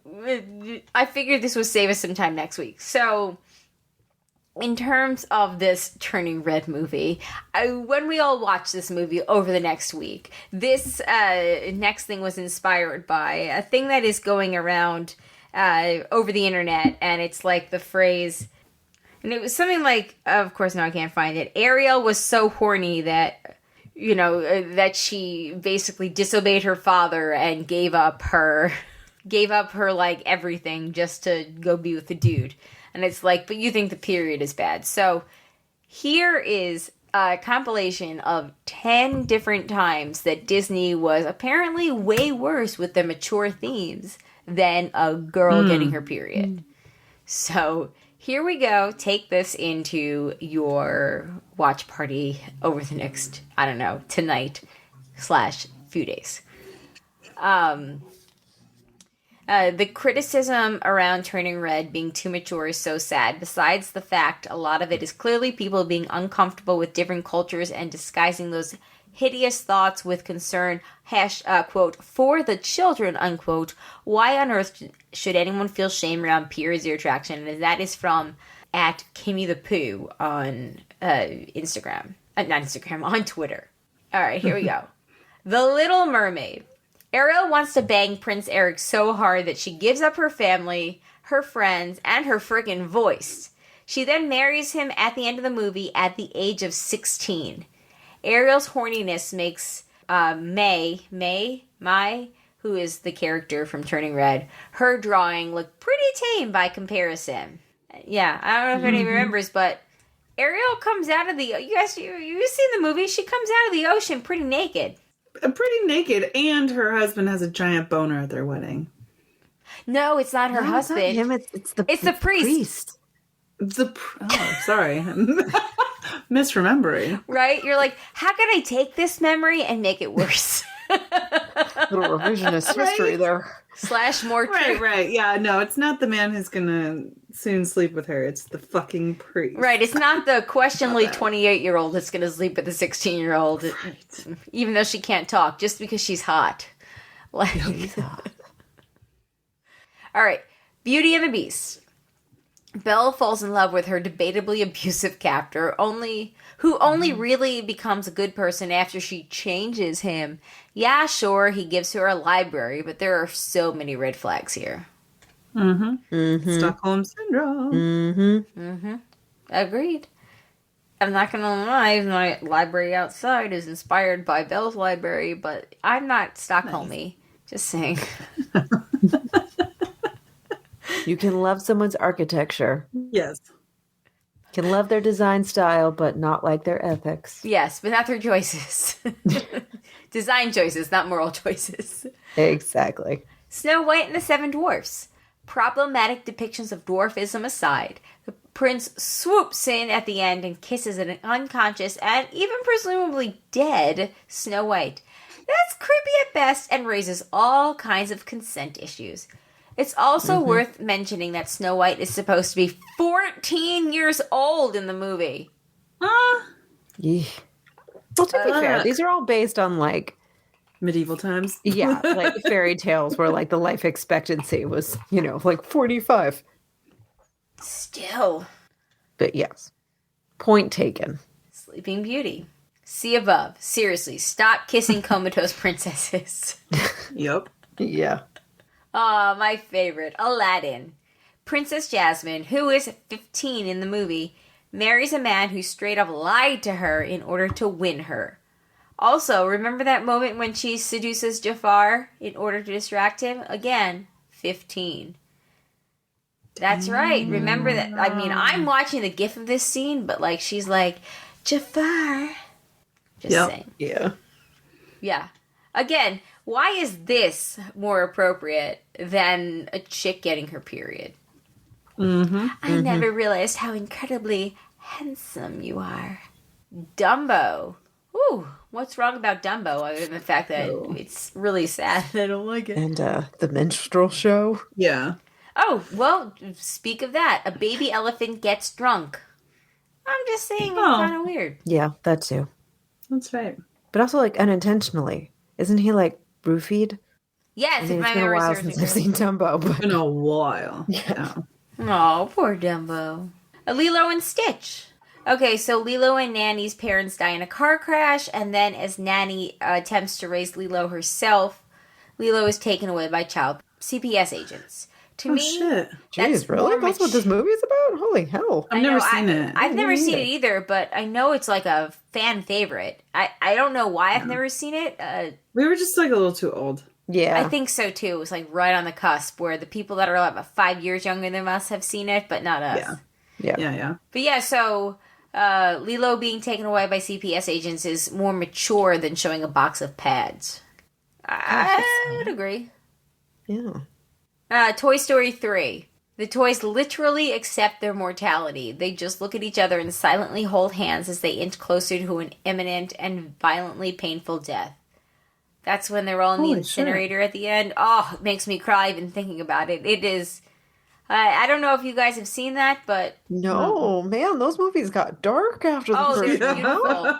Speaker 3: figured this would save us some time next week. So, in terms of this Turning Red movie, when we all watch this movie over the next week, this next thing was inspired by a thing that is going around over the internet, and it's like the phrase, and it was something like, of course now I can't find it, Ariel was so horny that, that she basically disobeyed her father and gave up her like everything just to go be with the dude. And it's like, but you think the period is bad. So here is a compilation of 10 different times that Disney was apparently way worse with the mature themes than a girl getting her period. So here we go. Take this into your watch party over the next, I don't know, tonight / few days. The criticism around Turning Red being too mature is so sad. Besides the fact, a lot of it is clearly people being uncomfortable with different cultures and disguising those hideous thoughts with concern, quote, for the children, unquote. Why on earth should anyone feel shame around periods or attraction? And that is from at KIMI the Pooh on Instagram. Not Instagram, on Twitter. All right, here we go. The Little Mermaid. Ariel wants to bang Prince Eric so hard that she gives up her family, her friends, and her friggin' voice. She then marries him at the end of the movie at the age of 16. Ariel's horniness makes Mai, who is the character from Turning Red, her drawing looked pretty tame by comparison. Yeah, I don't know if anybody remembers, but Ariel comes out of the... You seen the movie? She comes out of the ocean pretty naked.
Speaker 5: Pretty naked, and her husband has a giant boner at their wedding.
Speaker 3: No, it's not her husband.
Speaker 4: It's not him. It's the
Speaker 3: priest.
Speaker 5: Sorry. Misremembering.
Speaker 3: Right? You're like, how can I take this memory and make it worse?
Speaker 4: Little revisionist history there.
Speaker 3: / more true.
Speaker 5: Right. Yeah, no, it's not the man who's gonna soon sleep with her. It's the fucking priest.
Speaker 3: Right, it's not the questionably 28-year-old that's gonna sleep with the 16-year-old, right. Even though she can't talk, just because she's hot. Like, all right, Beauty and the Beast. Belle falls in love with her debatably abusive captor, who only really becomes a good person after she changes him. Yeah, sure, he gives her a library, but there are so many red flags here.
Speaker 5: Stockholm Syndrome.
Speaker 3: Agreed. I'm not gonna lie, my library outside is inspired by Belle's library, but I'm not Stockholmy. Just saying.
Speaker 4: You can love someone's architecture.
Speaker 5: Yes.
Speaker 4: Can love their design style, but not like their ethics.
Speaker 3: Yes, but not their choices. Design choices, not moral choices.
Speaker 4: Exactly.
Speaker 3: Snow White and the Seven Dwarfs. Problematic depictions of dwarfism aside, the prince swoops in at the end and kisses an unconscious and even presumably dead Snow White. That's creepy at best and raises all kinds of consent issues. It's also worth mentioning that Snow White is supposed to be 14 years old in the movie.
Speaker 4: Yeah. Well, to be fair, these are all based on, like...
Speaker 5: medieval times.
Speaker 4: Yeah, like fairy tales where, like, the life expectancy was, like 45.
Speaker 3: Still.
Speaker 4: But yes. Point taken.
Speaker 3: Sleeping Beauty. See above. Seriously, stop kissing comatose princesses.
Speaker 5: Yep.
Speaker 4: Yeah.
Speaker 3: Aw, my favorite, Aladdin. Princess Jasmine, who is 15 in the movie, marries a man who straight up lied to her in order to win her. Also, remember that moment when she seduces Jafar in order to distract him? Again, 15. That's right. Remember that. I mean, I'm watching the gif of this scene, but like she's like, Jafar. Just saying.
Speaker 4: Yeah.
Speaker 3: Yeah. Again, why is this more appropriate than a chick getting her period? I never realized how incredibly handsome you are. Dumbo. Ooh, what's wrong about Dumbo other than the fact that it's really sad and I don't like it?
Speaker 4: And the minstrel show.
Speaker 5: Yeah.
Speaker 3: Oh, well, speak of that. A baby elephant gets drunk. I'm just saying it's kind of weird.
Speaker 4: Yeah, that too.
Speaker 5: That's right.
Speaker 4: But also, like, unintentionally. Isn't he, like, roofied?
Speaker 3: Yes,
Speaker 4: I mean, it's been a while since I've seen Dumbo. But...
Speaker 5: It's been a while.
Speaker 4: Yeah.
Speaker 3: Oh, poor Dumbo. Lilo and Stitch. Okay, so Lilo and Nanny's parents die in a car crash, and then as Nanny attempts to raise Lilo herself, Lilo is taken away by child CPS agents. To me,
Speaker 5: shit.
Speaker 4: Jeez, really? That's what this movie is about? Holy hell.
Speaker 5: I've never seen it.
Speaker 3: I've never seen it either, but I know it's like a fan favorite. I don't know why I've never seen it.
Speaker 5: We were just like a little too old.
Speaker 4: Yeah.
Speaker 3: I think so too. It was like right on the cusp where the people that are like about 5 years younger than us have seen it, but not us.
Speaker 5: Yeah.
Speaker 3: But yeah, so Lilo being taken away by CPS agents is more mature than showing a box of pads. I would agree.
Speaker 4: Yeah.
Speaker 3: Toy Story 3. The toys literally accept their mortality. They just look at each other and silently hold hands as they inch closer to an imminent and violently painful death. That's when they're all in the incinerator at the end. Oh, it makes me cry even thinking about it. It is... I don't know if you guys have seen that, but...
Speaker 4: No, man, those movies got dark after the first
Speaker 3: they're beautiful.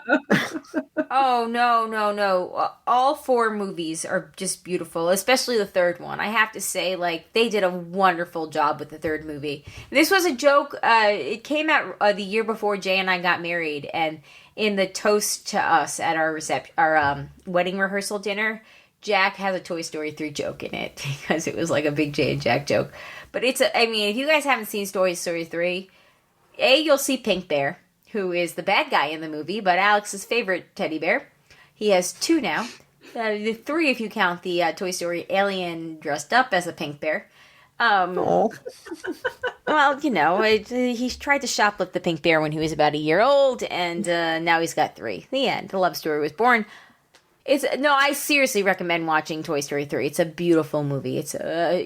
Speaker 3: Oh, no. All 4 movies are just beautiful, especially the third one. I have to say, like, they did a wonderful job with the third movie. This was a joke. It came out the year before Jay and I got married, and in the toast to us at our wedding rehearsal dinner, Jack has a Toy Story 3 joke in it, because it was like a big Jay and Jack joke. But if you guys haven't seen Toy Story 3, you'll see Pink Bear, who is the bad guy in the movie, but Alex's favorite teddy bear. He has 2 now. The 3 if you count the Toy Story alien dressed up as a pink bear.
Speaker 4: Oh,
Speaker 3: Well, he tried to shoplift the pink bear when he was about a year old, and now he's got 3. The end. The love story was born. I seriously recommend watching Toy Story 3. It's a beautiful movie. It's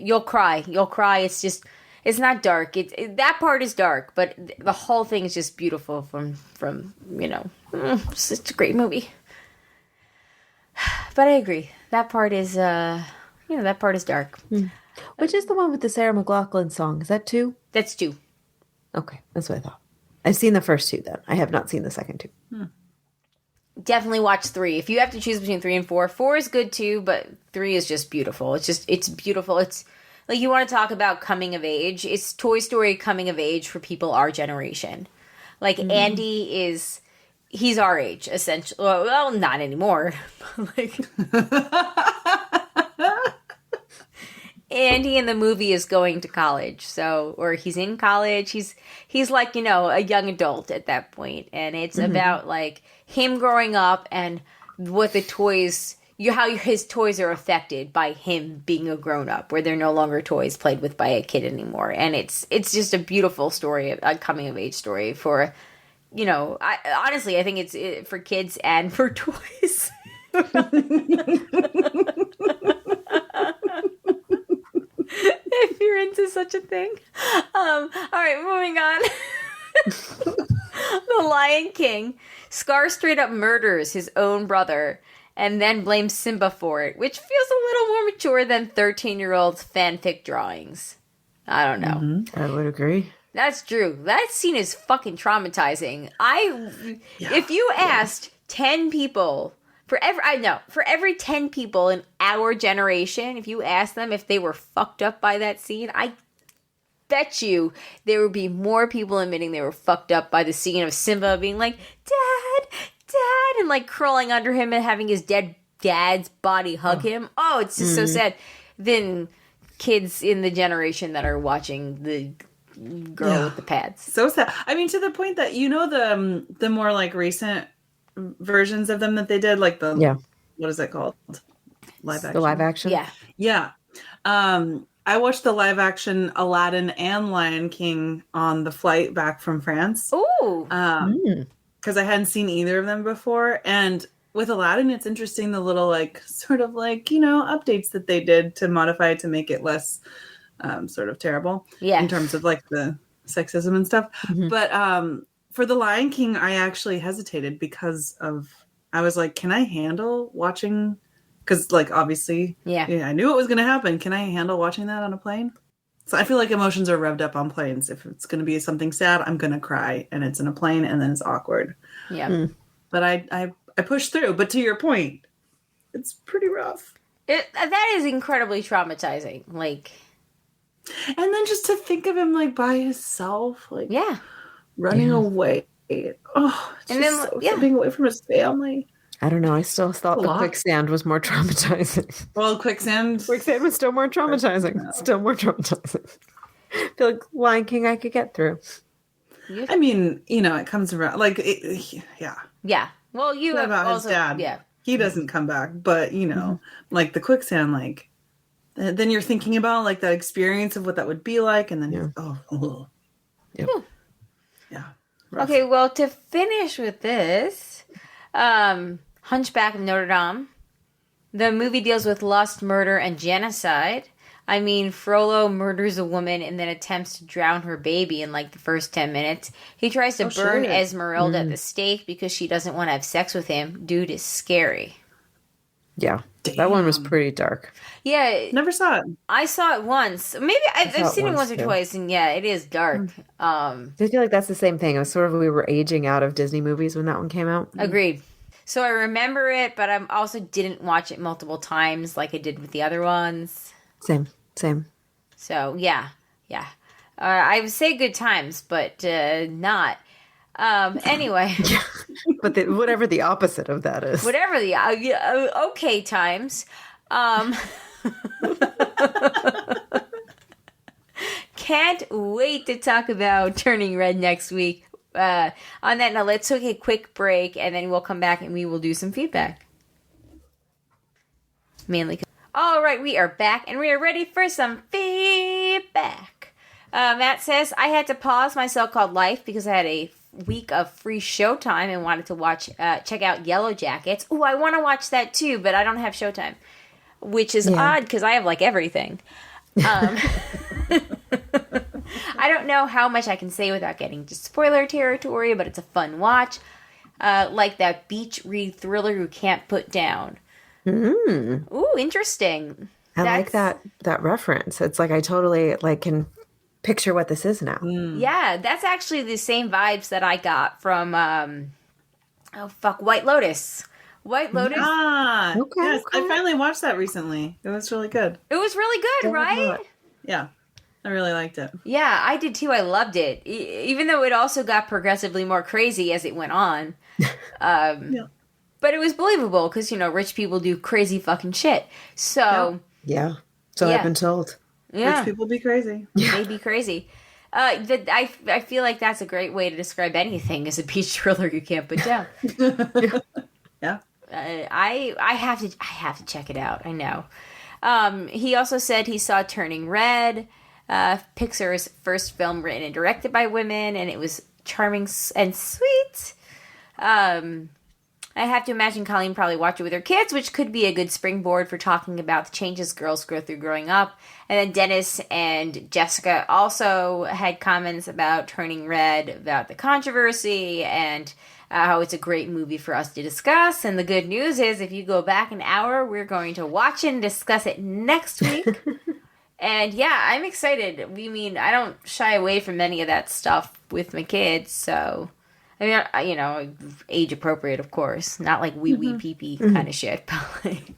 Speaker 3: you'll cry. You'll cry. It's not dark. That part is dark, but the whole thing is just beautiful from it's a great movie. But I agree. That part is that part is dark.
Speaker 4: which is the one with the Sarah McLachlan song? Is that 2?
Speaker 3: That's 2.
Speaker 4: Okay, that's what I thought. I've seen the first 2 then. I have not seen the second 2.
Speaker 3: Definitely watch 3. If you have to choose between 3 and 4, 4 is good too, but 3 is just beautiful. It's beautiful. It's like, you want to talk about coming of age. It's Toy Story coming of age for people our generation. Like, Andy he's our age, essentially. Well, not anymore. Like, Andy in the movie is going to college, or he's in college. He's like, a young adult at that point, and it's about like him growing up and what the toys, how his toys are affected by him being a grown up, where they're no longer toys played with by a kid anymore, and it's just a beautiful story, a coming of age story for, honestly, I think it's for kids and for toys. If you're into such a thing. All right, moving on. The Lion King. Scar straight up murders his own brother and then blames Simba for it, which feels a little more mature than 13-year-old fanfic drawings. I don't know.
Speaker 4: I would agree.
Speaker 3: That's true. That scene is fucking traumatizing. If you asked 10 people... For every 10 people in our generation, if you ask them if they were fucked up by that scene, I bet you there would be more people admitting they were fucked up by the scene of Simba being like, Dad, and like curling under him and having his dead dad's body hug him. Oh, it's just so sad. Than kids in the generation that are watching the girl with the pads.
Speaker 5: So sad. I mean, to the point that, the more like recent versions of them that they did, like what is that called? Live action.
Speaker 4: The live action?
Speaker 5: Yeah. I watched the live action Aladdin and Lion King on the flight back from France.
Speaker 3: Ooh.
Speaker 5: Because I hadn't seen either of them before. And with Aladdin, it's interesting the little updates that they did to modify it to make it less sort of terrible.
Speaker 3: Yeah.
Speaker 5: In terms of like the sexism and stuff. But for The Lion King, I actually hesitated because I was like, can I handle watching? Because, like, obviously, I knew it was going to happen. Can I handle watching that on a plane? So I feel like emotions are revved up on planes. If it's going to be something sad, I'm going to cry. And it's in a plane, and then it's awkward.
Speaker 3: Yeah.
Speaker 5: But I pushed through. But to your point, it's pretty rough.
Speaker 3: That is incredibly traumatizing. Like...
Speaker 5: And then just to think of him, like, by himself. Like...
Speaker 3: Yeah.
Speaker 5: Running away. Oh, and then being away from his family.
Speaker 4: I don't know. I still thought the quicksand was more traumatizing.
Speaker 5: Well, quicksand
Speaker 4: was still more traumatizing. No. Still more traumatizing. I feel like Lion King I could get through.
Speaker 5: I mean, it comes around. Like,
Speaker 3: Yeah. Well, you have
Speaker 5: about
Speaker 3: also,
Speaker 5: his dad.
Speaker 3: Yeah.
Speaker 5: He doesn't come back, but like the quicksand, like then you're thinking about like that experience of what that would be like, and then yeah. Rough.
Speaker 3: Okay, well, to finish with this, Hunchback of Notre Dame. The movie deals with lust, murder, and genocide. I mean, Frollo murders a woman and then attempts to drown her baby in like the first 10 minutes. He tries to burn Esmeralda at the stake because she doesn't want to have sex with him. Dude is scary.
Speaker 4: Yeah. Damn. That one was pretty dark.
Speaker 3: Yeah.
Speaker 5: Never saw it.
Speaker 3: I saw it once. Maybe I've seen it once or twice, and yeah, it is dark.
Speaker 4: I feel like that's the same thing. It was sort of, we were aging out of Disney movies when that one came out.
Speaker 3: Agreed. So I remember it, but I also didn't watch it multiple times like I did with the other ones.
Speaker 4: Same.
Speaker 3: So, yeah. I would say good times, but not. Anyway.
Speaker 4: But whatever the opposite of that is.
Speaker 3: Whatever the okay times. Can't wait to talk about Turning Red next week. On that note, let's take a quick break, and then we'll come back and we will do some feedback. Mainly. All right, we are back, and we are ready for some feedback. Matt says, I had to pause my so-called life because I had a week of free Showtime and wanted to check out Yellow Jackets. Ooh, I want to watch that too, but I don't have Showtime, which is odd because I have like everything. I don't know how much I can say without getting to spoiler territory, but it's a fun watch. Like that beach read thriller you can't put down. Ooh, interesting.
Speaker 4: I like that reference. It's like I totally can picture what this is now.
Speaker 3: Yeah, that's actually the same vibes that I got from White Lotus. White Lotus.
Speaker 5: Ah, okay, yes, cool. I finally watched that recently. It was really good.
Speaker 3: It was really good, right?
Speaker 5: Yeah, I really liked it.
Speaker 3: Yeah, I did too. I loved it, even though it also got progressively more crazy as it went on. But it was believable because, rich people do crazy fucking shit. So
Speaker 4: yeah. So I've been told.
Speaker 3: Yeah.
Speaker 5: Rich people be crazy.
Speaker 3: They be crazy. I feel like that's a great way to describe anything as a beach thriller you can't put down.
Speaker 5: Yeah.
Speaker 3: I have to check it out. I know. He also said he saw Turning Red, Pixar's first film written and directed by women, and it was charming and sweet. I have to imagine Colleen probably watched it with her kids, which could be a good springboard for talking about the changes girls go through growing up. And then Dennis and Jessica also had comments about Turning Red, about the controversy, and how it's a great movie for us to discuss. And the good news is, if you go back an hour, we're going to watch it and discuss it next week. And yeah, I'm excited. I don't shy away from any of that stuff with my kids, so... age appropriate, of course. Not like wee pee pee kind of shit, but like,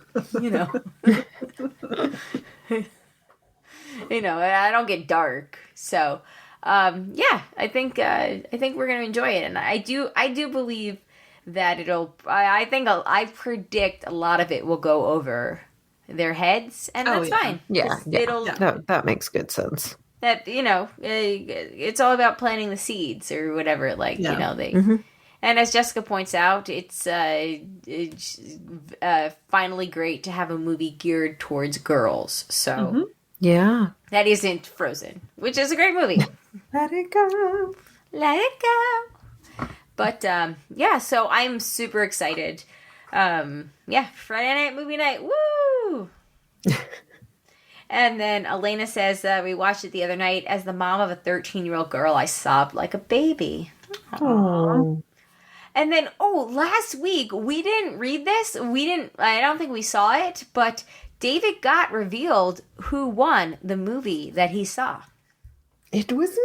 Speaker 3: I don't get dark. So, I think we're gonna enjoy it, and I do believe that I predict a lot of it will go over their heads, and that's fine.
Speaker 4: Yeah. That makes good sense.
Speaker 3: That, it's all about planting the seeds or whatever, and as Jessica points out, it's finally great to have a movie geared towards girls. So, that isn't Frozen, which is a great movie.
Speaker 4: Let it go.
Speaker 3: Let it go. But, so I'm super excited. Friday night, movie night, woo! And then Elena says, we watched it the other night. As the mom of a 13-year-old girl, I sobbed like a baby.
Speaker 4: Aww.
Speaker 3: And then, last week, we didn't read this. I don't think we saw it, but David got revealed who won the movie that he saw.
Speaker 4: It was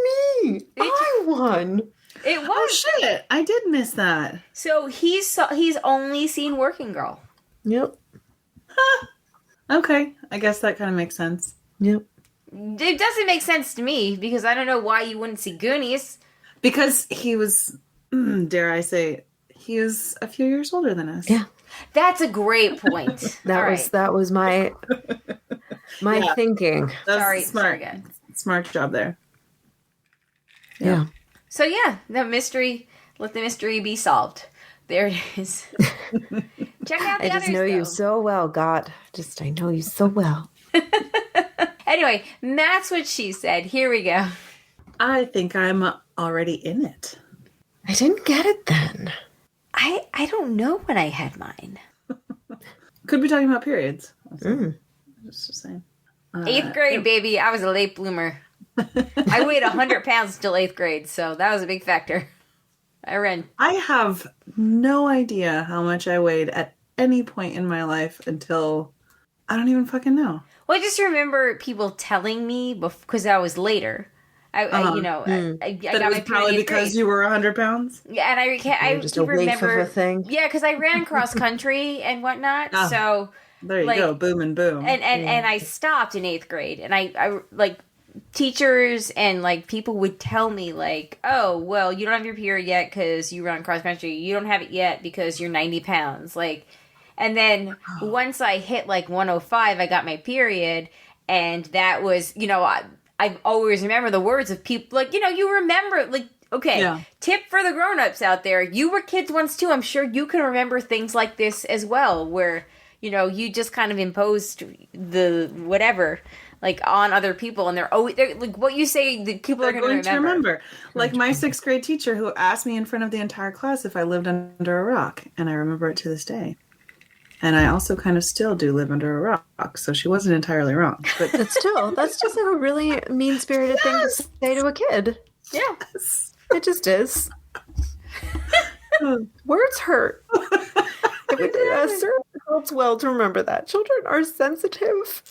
Speaker 4: me. I won.
Speaker 3: It was.
Speaker 5: Oh, shit. I did miss that.
Speaker 3: So he's only seen Working Girl.
Speaker 4: Yep.
Speaker 5: Huh. Okay, I guess that kind of makes sense.
Speaker 4: Yep.
Speaker 3: It doesn't make sense to me because I don't know why you wouldn't see Goonies.
Speaker 5: Because he was, dare I say, he was a few years older than us.
Speaker 4: Yeah.
Speaker 3: That's a great point.
Speaker 4: That was my thinking.
Speaker 5: That's smart. Smart job there.
Speaker 4: Yeah.
Speaker 3: So let the mystery be solved. There it is. Check out the others,
Speaker 4: I just know you so well, God. I know you so well.
Speaker 3: Anyway, that's what she said. Here we go.
Speaker 5: I think I'm already in it.
Speaker 4: I didn't get it then.
Speaker 3: I don't know when I had mine.
Speaker 5: Could be talking about periods. Just saying.
Speaker 3: 8th grade, baby. I was a late bloomer. I weighed 100 pounds till 8th grade, so that was a big factor.
Speaker 5: I have no idea how much I weighed at any point in my life until I don't even fucking know.
Speaker 3: Well, I just remember people telling me because I was later. I got my
Speaker 5: probably because you were 100 pounds.
Speaker 3: Yeah, and I
Speaker 4: just
Speaker 3: keep
Speaker 4: a waif of a thing.
Speaker 3: Yeah, because I ran cross country and whatnot. So
Speaker 5: there you go, boom and boom.
Speaker 3: And I stopped in 8th grade, and I teachers and people would tell me oh, well, you don't have your period yet because you run cross country. You don't have it yet because you're 90 pounds. And then once I hit 105, I got my period, and that was I always remember the words of people you remember tip for the grown-ups out there. You were kids once too. I'm sure you can remember things like this as well, where you just kind of imposed the whatever, like, on other people, and they're like, what you say, the people are going to remember.
Speaker 5: Like my 6th grade teacher who asked me in front of the entire class if I lived under a rock, and I remember it to this day. And I also kind of still do live under a rock, so she wasn't entirely wrong. But
Speaker 4: still, that's just a really mean-spirited thing to say to a kid.
Speaker 5: Yes.
Speaker 4: It just is. Words hurt. It would serve adults well to remember that. Children are sensitive.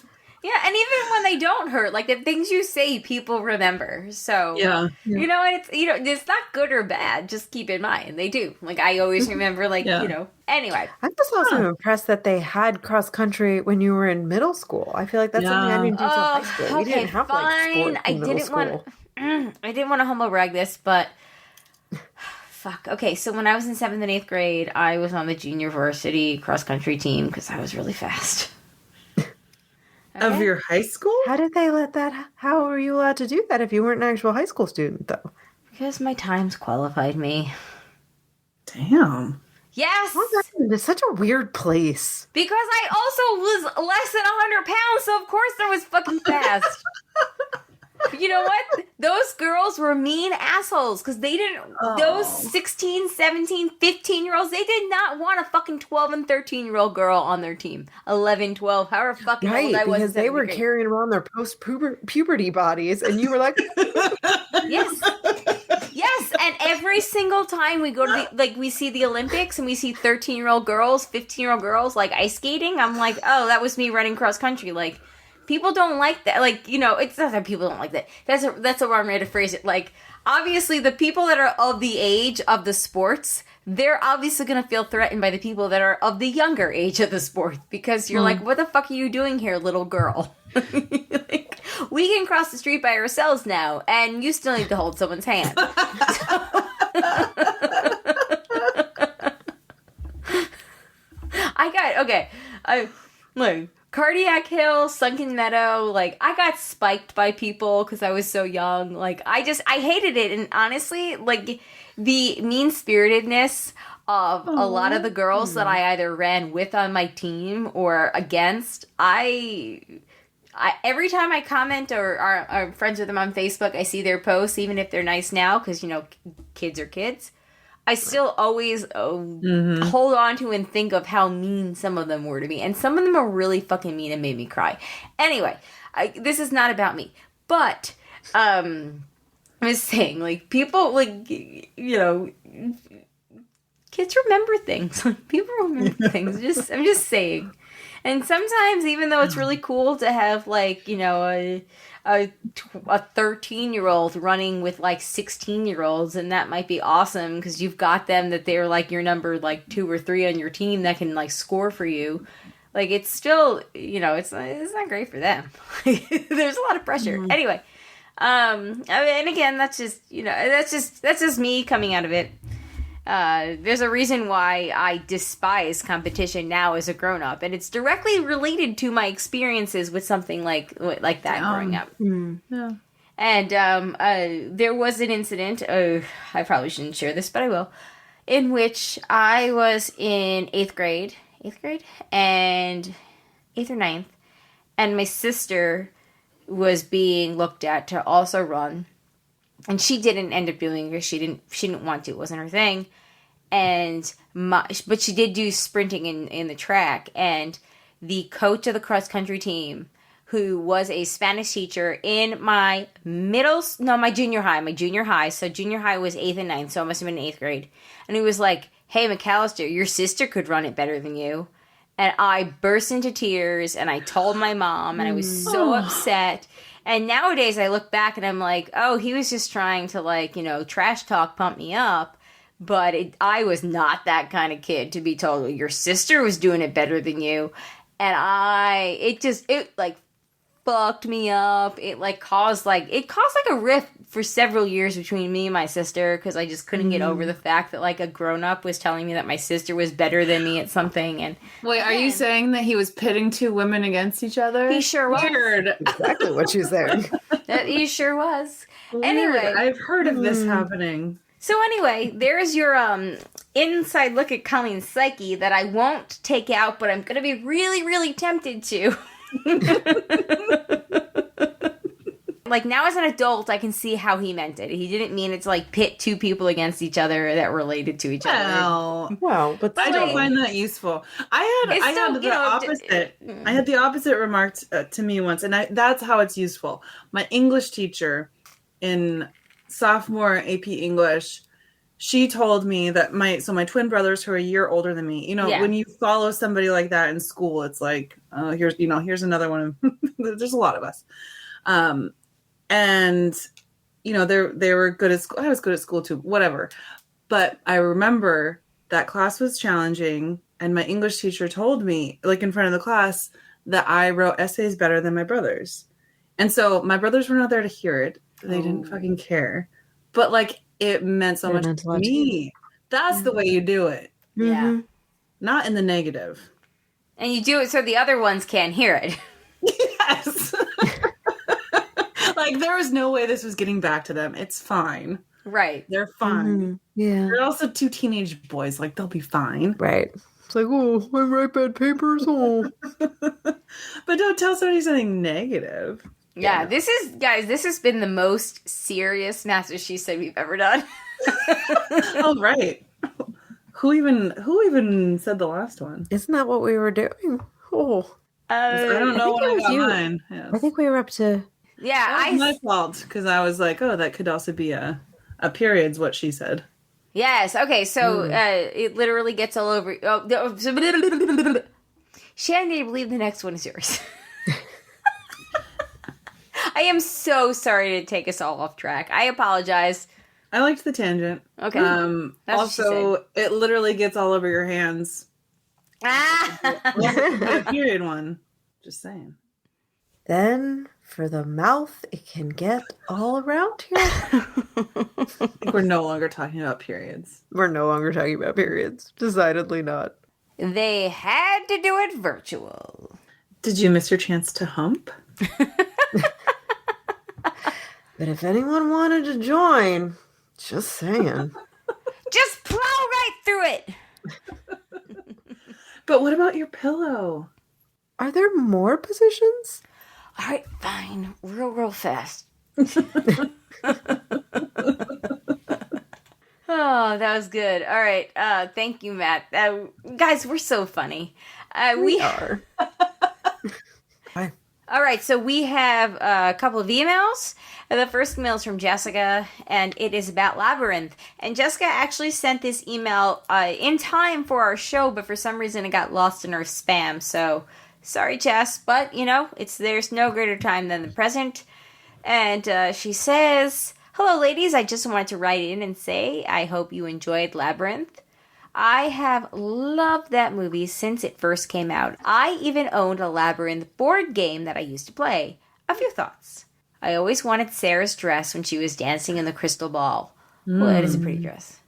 Speaker 3: Yeah, and even when they don't hurt, like, the things you say, people remember. So, it's not good or bad. Just keep in mind, they do. Like, I always remember, like, anyway.
Speaker 4: I'm just also impressed that they had cross country when you were in middle school. I feel like that's something I didn't do until high school. We didn't have, sports in middle school.
Speaker 3: I didn't want to humble brag this, but... Fuck. Okay, so when I was in 7th and 8th grade, I was on the junior varsity cross country team because I was really fast.
Speaker 5: Okay. Of your high school?
Speaker 4: How did they let that? How were you allowed to do that if you weren't an actual high school student, though?
Speaker 3: Because my times qualified me.
Speaker 5: Damn.
Speaker 3: Yes.
Speaker 4: It's such a weird place.
Speaker 3: Because I also was less than 100 pounds, so of course I was fucking fast. You know what? Those girls were mean assholes because they didn't, those 16, 17, 15-year-olds, they did not want a fucking 12 and 13-year-old girl on their team. 11, 12, however fucking old I was.
Speaker 4: Because they were carrying around their post-puberty bodies and you were like...
Speaker 3: Yes. Yes, and every single time we go to we see the Olympics and we see 13-year-old girls, 15-year-old girls, like, ice skating, I'm like, oh, that was me running cross country, like... People don't like that. Like, it's not that people don't like that. That's a wrong way to phrase it. Like, obviously, the people that are of the age of the sports, they're obviously going to feel threatened by the people that are of the younger age of the sport. Because you're like, what the fuck are you doing here, little girl? Like, we can cross the street by ourselves now, and you still need to hold someone's hand. Look. Cardiac Hill, Sunken Meadow, like, I got spiked by people because I was so young. Like, I hated it. And honestly, like, the mean-spiritedness of a lot of the girls that I either ran with on my team or against, I every time I comment or are friends with them on Facebook, I see their posts, even if they're nice now, because, kids are kids. I still always hold on to and think of how mean some of them were to me. And some of them are really fucking mean and made me cry. Anyway, this is not about me. But, I was saying, like, people, like, kids remember things. People remember things. I'm just saying. And sometimes, even though it's really cool to have, like, a 13-year-old running with, like, 16-year-olds, and that might be awesome because you've got them that they're, like, your number, like, 2 or 3 on your team that can, like, score for you. Like, it's still, it's not great for them. There's a lot of pressure. Anyway, and again, that's just, that's just me coming out of it. There's a reason why I despise competition now as a grown-up, and it's directly related to my experiences with something like that growing up.
Speaker 5: Yeah.
Speaker 3: And there was an incident, I probably shouldn't share this, but I will, in which I was in 8th grade, and 8th or 9th, and my sister was being looked at to also run. And she didn't end up doing it because she didn't want to. It wasn't her thing. But she did do sprinting in the track. And the coach of the cross country team, who was a Spanish teacher in my junior high. So junior high was 8th and 9th. So I must have been in 8th grade. And he was like, "Hey, McAllister, your sister could run it better than you." And I burst into tears and I told my mom and I was so upset. And nowadays I look back and I'm like, oh, he was just trying to, like, trash talk, pump me up. But I was not that kind of kid to be told, well, your sister was doing it better than you. And it fucked me up. It caused a rift for several years between me and my sister because I just couldn't get over the fact that, like, a grown-up was telling me that my sister was better than me at something. And
Speaker 5: wait, are you saying that he was pitting two women against each other?
Speaker 3: He sure was.
Speaker 5: Weird.
Speaker 4: Exactly what she's saying.
Speaker 3: He sure was.
Speaker 5: Weird.
Speaker 3: Anyway,
Speaker 5: I've heard of this happening.
Speaker 3: So anyway, there's your inside look at Colleen's psyche that I won't take out, but I'm going to be really, really tempted to. Like, now as an adult, I can see how he meant it. He didn't mean it to, like, pit two people against each other that related to each other.
Speaker 4: Well, but
Speaker 5: I don't find that useful. I had the opposite remarked to me once, and that's how it's useful. My English teacher in sophomore AP English, she told me that my twin brothers who are a year older than me, when you follow somebody like that in school, it's like, here's another one. There's a lot of us. And, they were good at school. I was good at school too, whatever. But I remember that class was challenging. And my English teacher told me, like in front of the class, that I wrote essays better than my brothers. And so my brothers were not there to hear it. They didn't fucking care. But like, it meant so much to me. That's the way you do it.
Speaker 3: Yeah.
Speaker 5: Not in the negative.
Speaker 3: And you do it so the other ones can't hear it.
Speaker 5: Yes. Like, there was no way this was getting back to them. It's fine.
Speaker 3: Right.
Speaker 5: They're fine.
Speaker 4: Mm-hmm. Yeah.
Speaker 5: They're also two teenage boys. Like, they'll be fine.
Speaker 4: Right. It's like, oh, I write bad papers. Oh.
Speaker 5: But don't tell somebody something negative.
Speaker 3: Yeah, this has been the most serious Master She Said we've ever done.
Speaker 5: Oh, right. Who even said the last one?
Speaker 4: Isn't that what we were doing? Oh.
Speaker 5: I don't know when I got
Speaker 4: you.
Speaker 5: mine. Yes.
Speaker 4: I think we were up to...
Speaker 3: Yeah,
Speaker 5: That was my fault, because I was like, oh, that could also be a period's what she said.
Speaker 3: Yes, okay, so it literally gets all over... Shandy, I believe the next one is yours. I am so sorry to take us all off track. I apologize.
Speaker 5: I liked the tangent.
Speaker 3: Okay. That's
Speaker 5: Also, it literally gets all over your hands. The period one. Just saying.
Speaker 4: Then, for the mouth, it can get all around here.
Speaker 5: I think we're no longer talking about periods.
Speaker 4: We're no longer talking about periods. Decidedly not.
Speaker 3: They had to do it virtual.
Speaker 5: Did you miss your chance to hump?
Speaker 4: But if anyone wanted to join, just saying.
Speaker 3: Just plow right through it.
Speaker 5: But what about your pillow?
Speaker 4: Are there more positions?
Speaker 3: All right, fine. Real fast. Oh, that was good. All right. Thank you, Matt. Guys, we're so funny.
Speaker 4: We are. Hi.
Speaker 3: All right, so we have a couple of emails. The first email is from Jessica, and it is about Labyrinth. And Jessica actually sent this email in time for our show, but for some reason it got lost in our spam. So, sorry, Jess, but, there's no greater time than the present. And she says, hello, ladies. I just wanted to write in and say I hope you enjoyed Labyrinth. I have loved that movie since it first came out. I even owned a Labyrinth board game that I used to play. A few thoughts. I always wanted Sarah's dress when she was dancing in the crystal ball. Well, it is a pretty dress.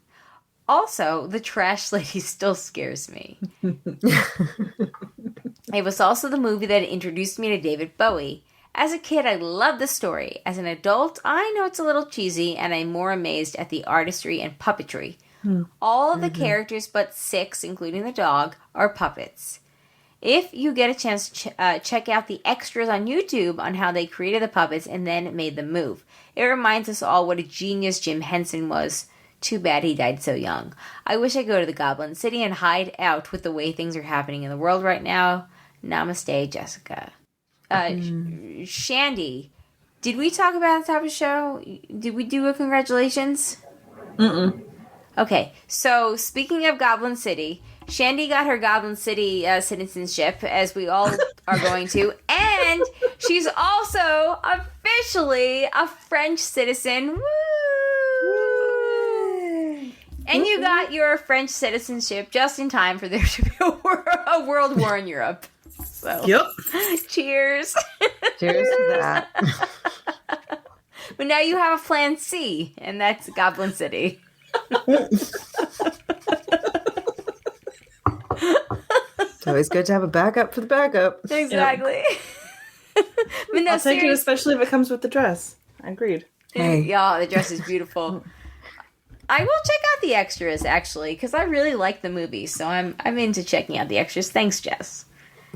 Speaker 3: Also, the trash lady still scares me. It was also the movie that introduced me to David Bowie. As a kid, I loved the story. As an adult, I know it's a little cheesy, and I'm more amazed at the artistry and puppetry. All of the characters but 6, including the dog, are puppets. If you get a chance to check out the extras on YouTube on how they created the puppets and then made them move. It reminds us all what a genius Jim Henson was. Too bad he died so young. I wish I could go to the Goblin City and hide out with the way things are happening in the world right now. Namaste, Jessica. Shandy, did we talk about the top of the show? Did we do a congratulations?
Speaker 5: Mm-mm.
Speaker 3: Okay, so speaking of Goblin City, Shandy got her Goblin City citizenship, as we all are going to, and she's also officially a French citizen. Woo! And you got your French citizenship just in time for there to be a world war in Europe. So,
Speaker 5: yep.
Speaker 3: Cheers.
Speaker 4: Cheers to that.
Speaker 3: But now you have a plan C, and that's Goblin City.
Speaker 4: It's always good to have a backup for the backup.
Speaker 3: Exactly. But no,
Speaker 5: I'll take it, especially if it comes with the dress. I agreed.
Speaker 4: Hey.
Speaker 3: Yeah, the dress is beautiful. I will check out the extras actually because I really like the movie, so I'm into checking out the extras. Thanks, Jess.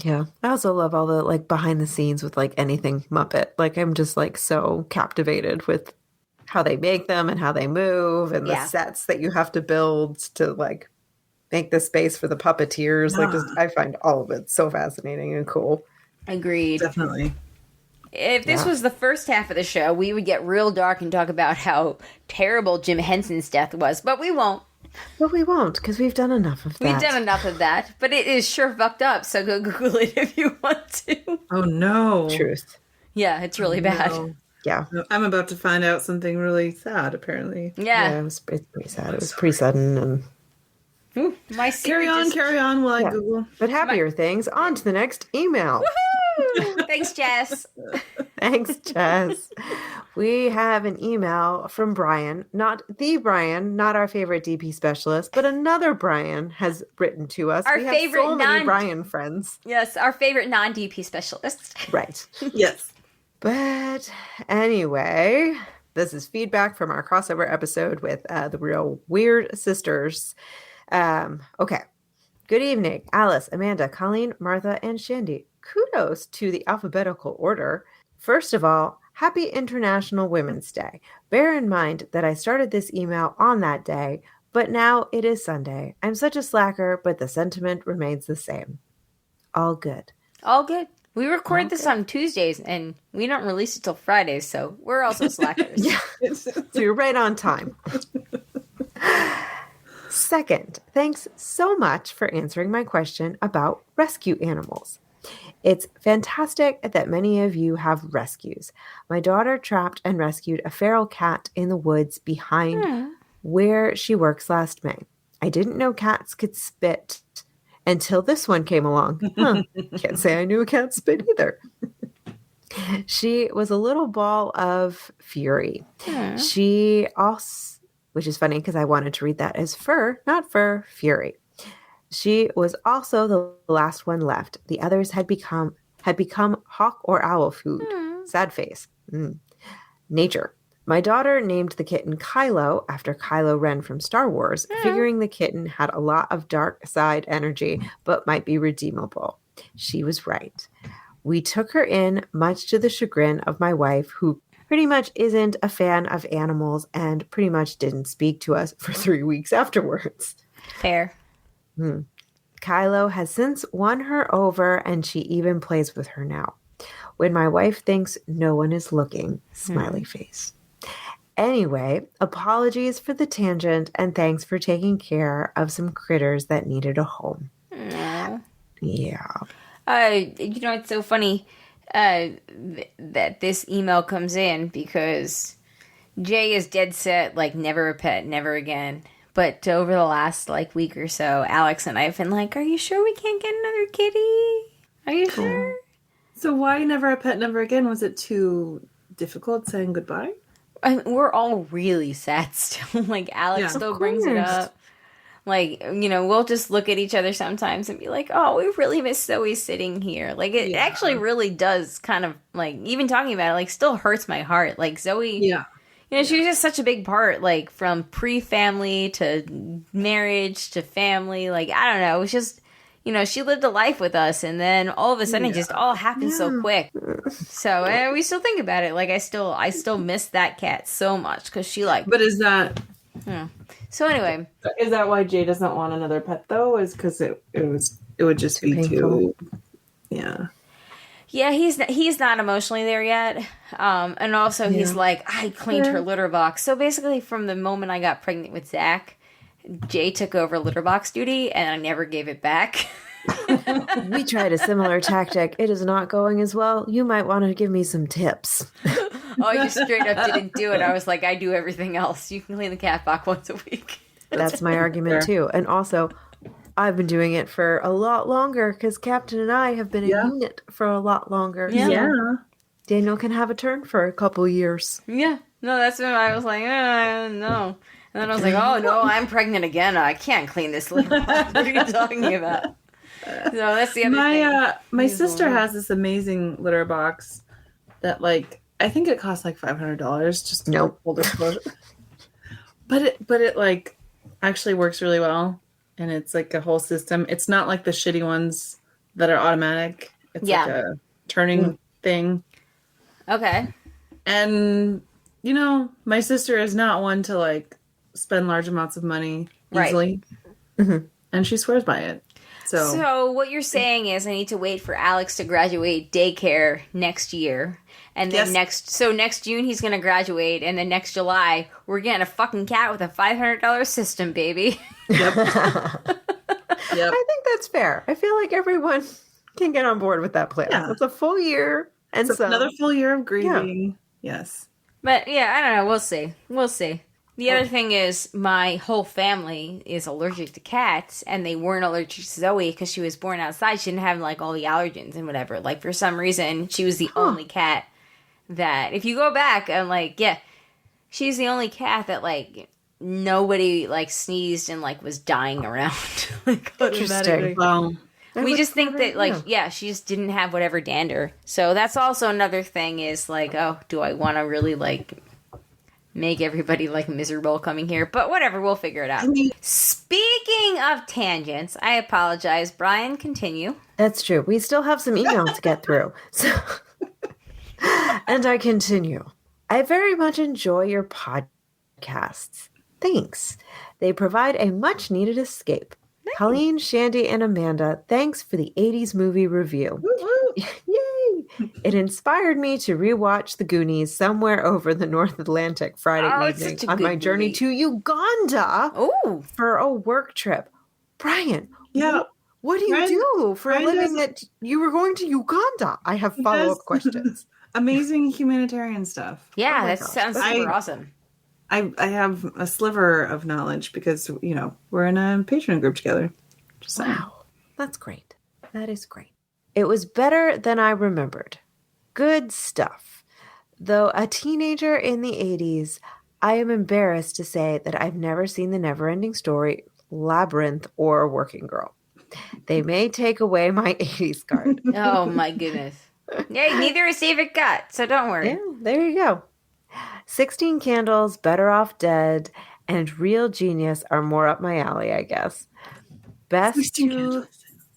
Speaker 4: Yeah. I also love all the like behind the scenes with like anything Muppet. Like I'm just like so captivated with how they make them and how they move and the
Speaker 3: Yeah.
Speaker 4: sets that you have to build to like make the space for the puppeteers. Like just I find all of it so fascinating and cool.
Speaker 3: Agreed.
Speaker 5: Definitely.
Speaker 3: If this was the first half of the show, we would get real dark and talk about how terrible Jim Henson's death was, but we won't.
Speaker 4: But we won't, because we've done enough of that.
Speaker 3: We've done enough of that, but it is sure fucked up, so go Google it if you want to.
Speaker 5: Oh, no.
Speaker 4: Truth.
Speaker 3: Yeah, it's really bad.
Speaker 5: No.
Speaker 4: Yeah.
Speaker 5: I'm about to find out something really sad, apparently.
Speaker 3: Yeah.
Speaker 4: It's pretty sad. It was pretty sudden. And
Speaker 3: Ooh, my
Speaker 5: Carry on while I Google.
Speaker 4: But happier things. On to the next email.
Speaker 3: Woohoo! Thanks, Jess.
Speaker 4: Thanks, Jess. We have an email from Brian, not the Brian, not our favorite DP specialist, but another Brian has written to us.
Speaker 3: Our
Speaker 4: we have
Speaker 3: favorite
Speaker 4: so many Brian friends.
Speaker 3: Yes, our favorite non-DP specialist.
Speaker 4: Right.
Speaker 5: Yes.
Speaker 4: But anyway, this is feedback from our crossover episode with the Real Weird Sisters. Okay. Good evening, Alice, Amanda, Colleen, Martha, and Shandy. Kudos to the alphabetical order. First of all, happy International Women's Day. Bear in mind that I started this email on that day, but now it is Sunday. I'm such a slacker, but the sentiment remains the same. All good.
Speaker 3: All good. We record this on Tuesdays, and we don't release it till Fridays, so we're also slackers.
Speaker 4: Yeah. So you're right on time. Second, thanks so much for answering my question about rescue animals. It's fantastic that many of you have rescues. My daughter trapped and rescued a feral cat in the woods behind where she works last May. I didn't know cats could spit until this one came along. Can't say I knew a cat spit either. She was a little ball of fury. She also, which is funny because I wanted to read that as fur, not fur, fury. She was also the last one left. The others had become hawk or owl food. Sad face. Nature. My daughter named the kitten Kylo after Kylo Ren from Star Wars, figuring the kitten had a lot of dark side energy, but might be redeemable. She was right. We took her in, much to the chagrin of my wife, who pretty much isn't a fan of animals and pretty much didn't speak to us for 3 weeks afterwards.
Speaker 3: Fair.
Speaker 4: Kylo has since won her over, and she even plays with her now. When my wife thinks no one is looking, smiley face. Anyway, apologies for the tangent, and thanks for taking care of some critters that needed a home. Yeah.
Speaker 3: It's so funny that this email comes in because Jay is dead set, like, never a pet, never again. But over the last, like, week or so, Alex and I have been like, are you sure we can't get another kitty? Are you sure?
Speaker 5: So why never a pet, never again? Was it too difficult saying goodbye?
Speaker 3: I mean, we're all really sad still. Like, Alex still brings it up. Like, we'll just look at each other sometimes and be like, oh, we really miss Zoe sitting here. Like, it actually really does kind of, like, even talking about it, like, still hurts my heart. Like, Zoe...
Speaker 5: Yeah.
Speaker 3: She was just such a big part, like, from pre-family to marriage to family. Like, I don't know. It was just, she lived a life with us, and then all of a sudden it just all happened so quick. So, we still think about it. Like, I still miss that cat so much, because she, like...
Speaker 5: But is that...
Speaker 3: So, anyway.
Speaker 5: Is that why Jay doesn't want another pet, though? Is because it would just be too... Yeah.
Speaker 3: Yeah, he's not emotionally there yet. And also he's like, I cleaned her litter box. So basically from the moment I got pregnant with Zach, Jay took over litter box duty and I never gave it back.
Speaker 4: We tried a similar tactic. It is not going as well. You might want to give me some tips.
Speaker 3: Oh, you straight up didn't do it. I was like, I do everything else. You can clean the cat box once a week.
Speaker 4: That's my argument too. And also, I've been doing it for a lot longer because Captain and I have been a unit for a lot longer.
Speaker 3: Yeah.
Speaker 4: So Daniel can have a turn for a couple years.
Speaker 3: Yeah. No, that's when I was like, no. And then I was like, oh, no, I'm pregnant again. I can't clean this litter box. What are you talking about? So that's the other thing.
Speaker 5: My sister has this amazing litter box that, like, I think it costs like $500 just to hold it close. But it like actually works really well, and it's like a whole system. It's not like the shitty ones that are automatic. It's like a turning thing.
Speaker 3: Okay.
Speaker 5: And my sister is not one to like spend large amounts of money easily, and she swears by it.
Speaker 3: So what you're saying is I need to wait for Alex to graduate daycare next year. And then next June he's going to graduate, and then next July we're getting a fucking cat with a $500 system, baby.
Speaker 5: Yep.
Speaker 4: I think that's fair. I feel like everyone can get on board with that plan. Yeah. It's a full year, and so
Speaker 5: another full year of grieving. Yeah. Yes.
Speaker 3: But yeah, I don't know. We'll see. The other thing is my whole family is allergic to cats, and they weren't allergic to Zoe because she was born outside. She didn't have like all the allergens and whatever. Like for some reason, she was the only cat that, if you go back, I'm like, yeah, she's the only cat that like nobody like sneezed and like was dying around. Like,
Speaker 4: interesting.
Speaker 5: Wow.
Speaker 3: We just think that like, she just didn't have whatever dander. So that's also another thing is like, oh, do I want to really like make everybody like miserable coming here? But whatever, we'll figure it out. Speaking of tangents, I apologize. Brian, continue.
Speaker 4: That's true. We still have some email to get through. So and I continue. I very much enjoy your podcasts. Thanks. They provide a much needed escape. Nice. Colleen, Shandy, and Amanda, thanks for the 80s movie review.
Speaker 5: Woo-hoo.
Speaker 4: Yay! It inspired me to rewatch The Goonies somewhere over the North Atlantic Friday evening on my journey to Uganda for a work trip. Brian, what do you do for a living that you were going to Uganda? I have follow-up questions.
Speaker 5: Amazing humanitarian stuff.
Speaker 3: Yeah, that sounds super awesome.
Speaker 5: I have a sliver of knowledge because, we're in a Patreon group together. Just saying.
Speaker 4: Wow. That's great. That is great. It was better than I remembered. Good stuff. Though a teenager in the 80s, I am embarrassed to say that I've never seen The Neverending Story, Labyrinth, or Working Girl. They may take away my 80s card.
Speaker 3: Oh, my goodness. Yeah, neither is David Gutt, so don't worry.
Speaker 4: Yeah, there you go. 16 Candles, Better Off Dead, and Real Genius are more up my alley, I guess. Best
Speaker 5: 16 Candles.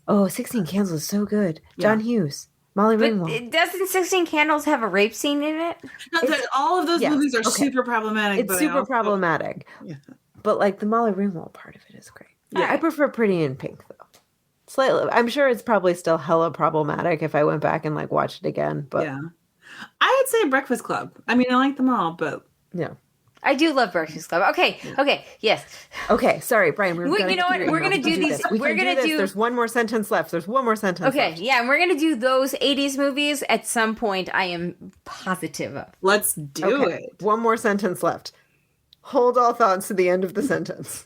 Speaker 4: Oh, 16 Candles is so good. John Hughes, Molly Ringwald.
Speaker 3: Doesn't 16 Candles have a rape scene in it?
Speaker 5: No, all of those movies are super problematic.
Speaker 4: It's super problematic. Yeah. But like the Molly Ringwald part of it is great. Yeah, I prefer Pretty in Pink though. Slightly, I'm sure it's probably still hella problematic if I went back and like watched it again. But
Speaker 5: yeah, I would say Breakfast Club. I mean, I like them all, but
Speaker 4: yeah,
Speaker 3: I do love Breakfast Club. Okay, yes.
Speaker 4: Okay, sorry, Brian.
Speaker 3: You know what? We're gonna do these. We're gonna do.
Speaker 4: There's one more sentence left. Okay,
Speaker 3: left. Yeah, and we're gonna do those 80s movies at some point. I am positive of.
Speaker 5: Let's do it.
Speaker 4: One more sentence left. Hold all thoughts to the end of the sentence.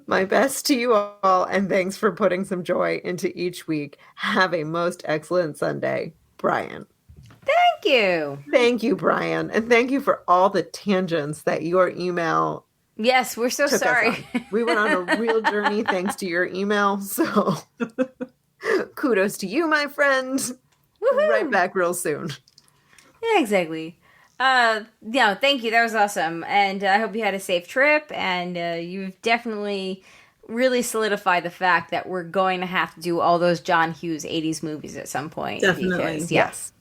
Speaker 4: My best to you all, and thanks for putting some joy into each week. Have a most excellent Sunday, Brian.
Speaker 3: Thank you.
Speaker 4: Thank you, Brian. And thank you for all the tangents that your email.
Speaker 3: Yes, we're so sorry.
Speaker 4: We went on a real journey thanks to your email. So kudos to you, my friend. Woohoo. Right back real soon.
Speaker 3: Yeah, exactly. Thank you. That was awesome. And I hope you had a safe trip. And you've definitely really solidified the fact that we're going to have to do all those John Hughes 80s movies at some point.
Speaker 5: Definitely.
Speaker 3: Because,
Speaker 4: yes.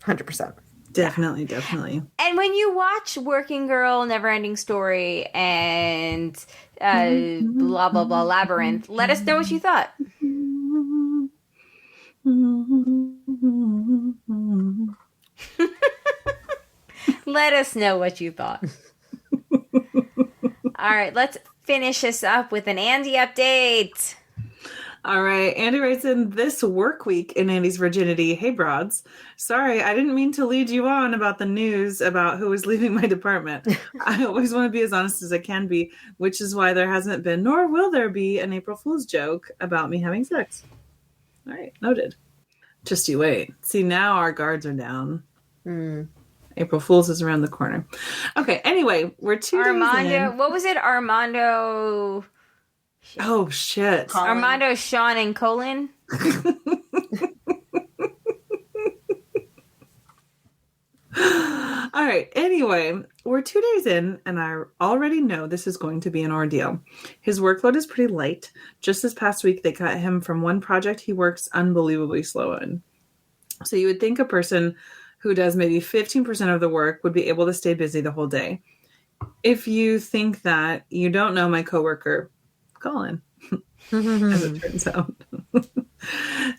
Speaker 4: 100%.
Speaker 5: Definitely.
Speaker 3: And when you watch Working Girl, Neverending Story, and blah, blah, blah, Labyrinth, let us know what you thought. Let us know what you thought. All right, let's finish this up with an Andy update.
Speaker 5: All right, Andy writes in, this work week in Andy's virginity. Hey, broads. Sorry, I didn't mean to lead you on about the news about who is leaving my department. I always want to be as honest as I can be, which is why there hasn't been, nor will there be, an April Fool's joke about me having sex. All right, noted. Just you wait. See, now our guards are down. April Fool's is around the corner. Okay, anyway, we're 2 days in.
Speaker 3: What was it? Armando...
Speaker 5: Oh, shit.
Speaker 3: Colleen. Armando, Sean, and Colleen.
Speaker 5: All right. Anyway, we're 2 days in, and I already know this is going to be an ordeal. His workload is pretty light. Just this past week, they cut him from one project he works unbelievably slow in. So you would think a person who does maybe 15% of the work would be able to stay busy the whole day. If you think that, you don't know my coworker, Colin, as it turns out.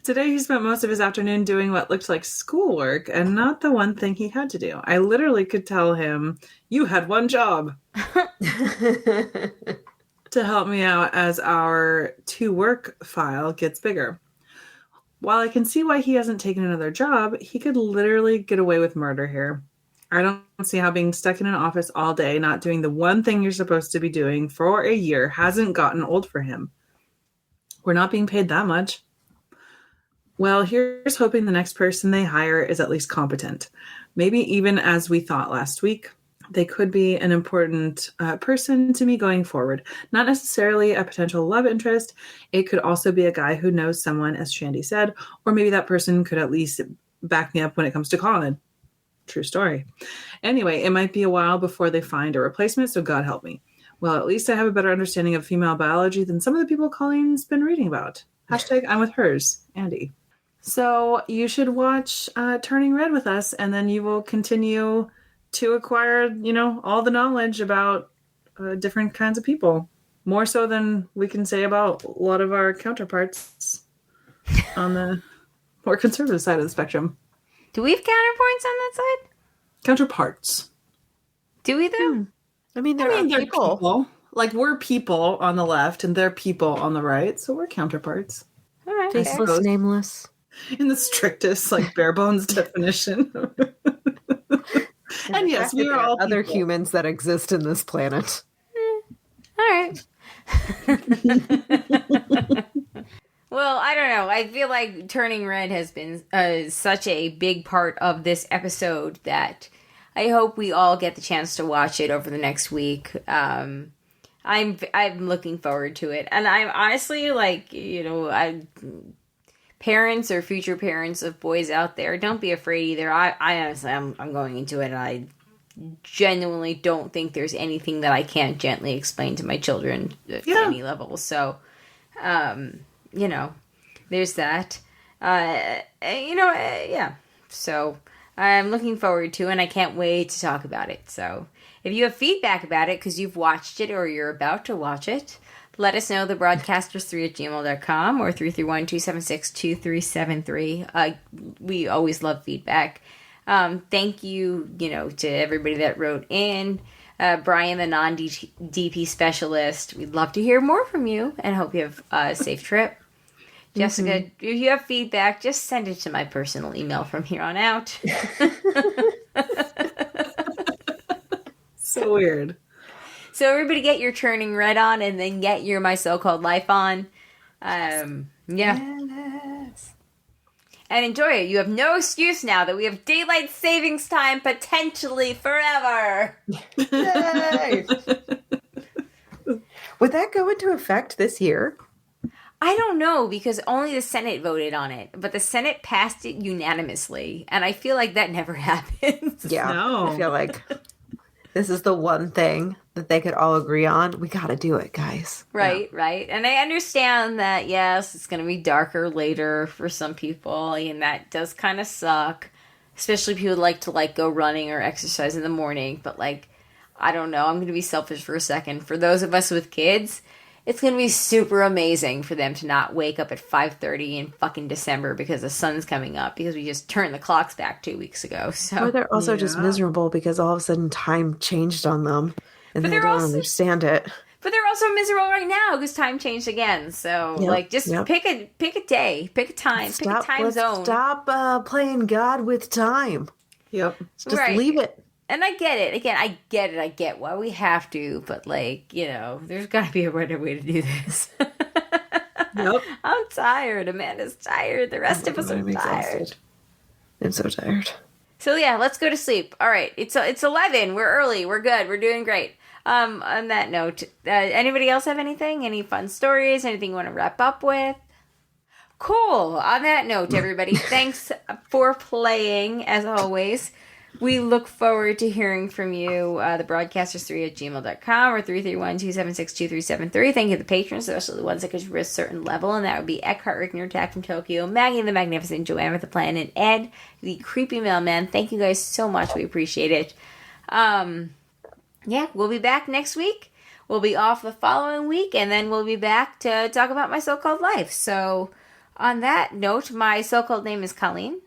Speaker 5: Today he spent most of his afternoon doing what looked like schoolwork and not the one thing he had to do. I literally could tell him, you had one job to help me out as our to work file gets bigger. While I can see why he hasn't taken another job, he could literally get away with murder here. I don't see how being stuck in an office all day, not doing the one thing you're supposed to be doing for a year, hasn't gotten old for him. We're not being paid that much. Well, here's hoping the next person they hire is at least competent. Maybe even as we thought last week, they could be an important person to me going forward. Not necessarily a potential love interest. It could also be a guy who knows someone, as Shandy said, or maybe that person could at least back me up when it comes to Colin. True story. Anyway, it might be a while before they find a replacement, so God help me. Well, at least I have a better understanding of female biology than some of the people Colleen's been reading about. Hashtag I'm with hers, Andy. So you should watch Turning Red with us, and then you will continue to acquire, all the knowledge about different kinds of people. More so than we can say about a lot of our counterparts on the more conservative side of the spectrum.
Speaker 3: Do we have counterpoints on that side?
Speaker 5: Counterparts.
Speaker 3: Do we, though?
Speaker 4: I mean, they're people.
Speaker 5: Like, we're people on the left, and they're people on the right, so we're counterparts.
Speaker 3: All right.
Speaker 4: Faceless,
Speaker 3: Okay.
Speaker 4: nameless.
Speaker 5: In the strictest, bare bones definition. And yes, we are all
Speaker 4: other
Speaker 5: people.
Speaker 4: humans that exist in this planet.
Speaker 3: All right. Well, I don't know. I feel like Turning Red has been such a big part of this episode that I hope we all get the chance to watch it over the next week. I'm looking forward to it, and I'm honestly parents or future parents of boys out there, don't be afraid either. I honestly, I'm going into it, and I genuinely don't think there's anything that I can't gently explain to my children at any level. So, there's that. So I'm looking forward to it, and I can't wait to talk about it. So if you have feedback about it because you've watched it or you're about to watch it, let us know, thebroadcasters3@gmail.com or 331-276-2373. We always love feedback. Thank you, to everybody that wrote in. Brian, the non-DP specialist, we'd love to hear more from you and hope you have a safe trip. Jessica, if you have feedback, just send it to my personal email from here on out.
Speaker 5: So weird.
Speaker 3: So everybody get your Turning Red on and then get your My So-Called Life on. Yes. And enjoy it. You have no excuse now that we have daylight savings time potentially forever.
Speaker 4: Yay! Would that go into effect this year?
Speaker 3: I don't know, because only the Senate voted on it, but the Senate passed it unanimously, and I feel like that never happens.
Speaker 4: Yeah.
Speaker 5: No.
Speaker 4: I feel like this is the one thing that they could all agree on. We got to do it, guys.
Speaker 3: Right. And I understand that, yes, it's going to be darker later for some people, and that does kind of suck, especially people who like to go running or exercise in the morning, but I don't know, I'm going to be selfish for a second. For those of us with kids, it's going to be super amazing for them to not wake up at 5:30 in fucking December because the sun's coming up, because we just turned the clocks back 2 weeks ago. So
Speaker 4: Or they're also just miserable because all of a sudden time changed on them and they don't understand it.
Speaker 3: But they're also miserable right now because time changed again. So pick a day, pick a time, pick a time zone.
Speaker 4: Stop playing God with time.
Speaker 5: Yep.
Speaker 4: Just leave it.
Speaker 3: And I get it. Again, I get why we have to, but there's got to be a better way to do this.
Speaker 5: Yep.
Speaker 3: I'm tired. Amanda's tired. The rest of us are tired.
Speaker 4: I'm so tired.
Speaker 3: So yeah, let's go to sleep. All right, it's 11. We're early. We're good. We're doing great. On that note, anybody else have anything? Any fun stories? Anything you want to wrap up with? Cool. On that note, everybody, thanks for playing as always. We look forward to hearing from you. The broadcasters3@gmail.com or 331-276-2373. Thank you to the patrons, especially the ones that could reach a certain level, and that would be Eckhart Rickner, Tack from Tokyo, Maggie the Magnificent, Joanne with the Plan, and Ed, the Creepy Mailman. Thank you guys so much. We appreciate it. Yeah, we'll be back next week. We'll be off the following week, and then we'll be back to talk about my so-called life. So, on that note, my so-called name is Colleen.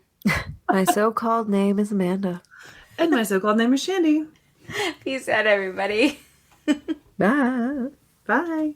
Speaker 4: My so-called name is Amanda.
Speaker 5: And my so-called name is Shandy.
Speaker 3: Peace out, everybody.
Speaker 4: Bye.
Speaker 5: Bye.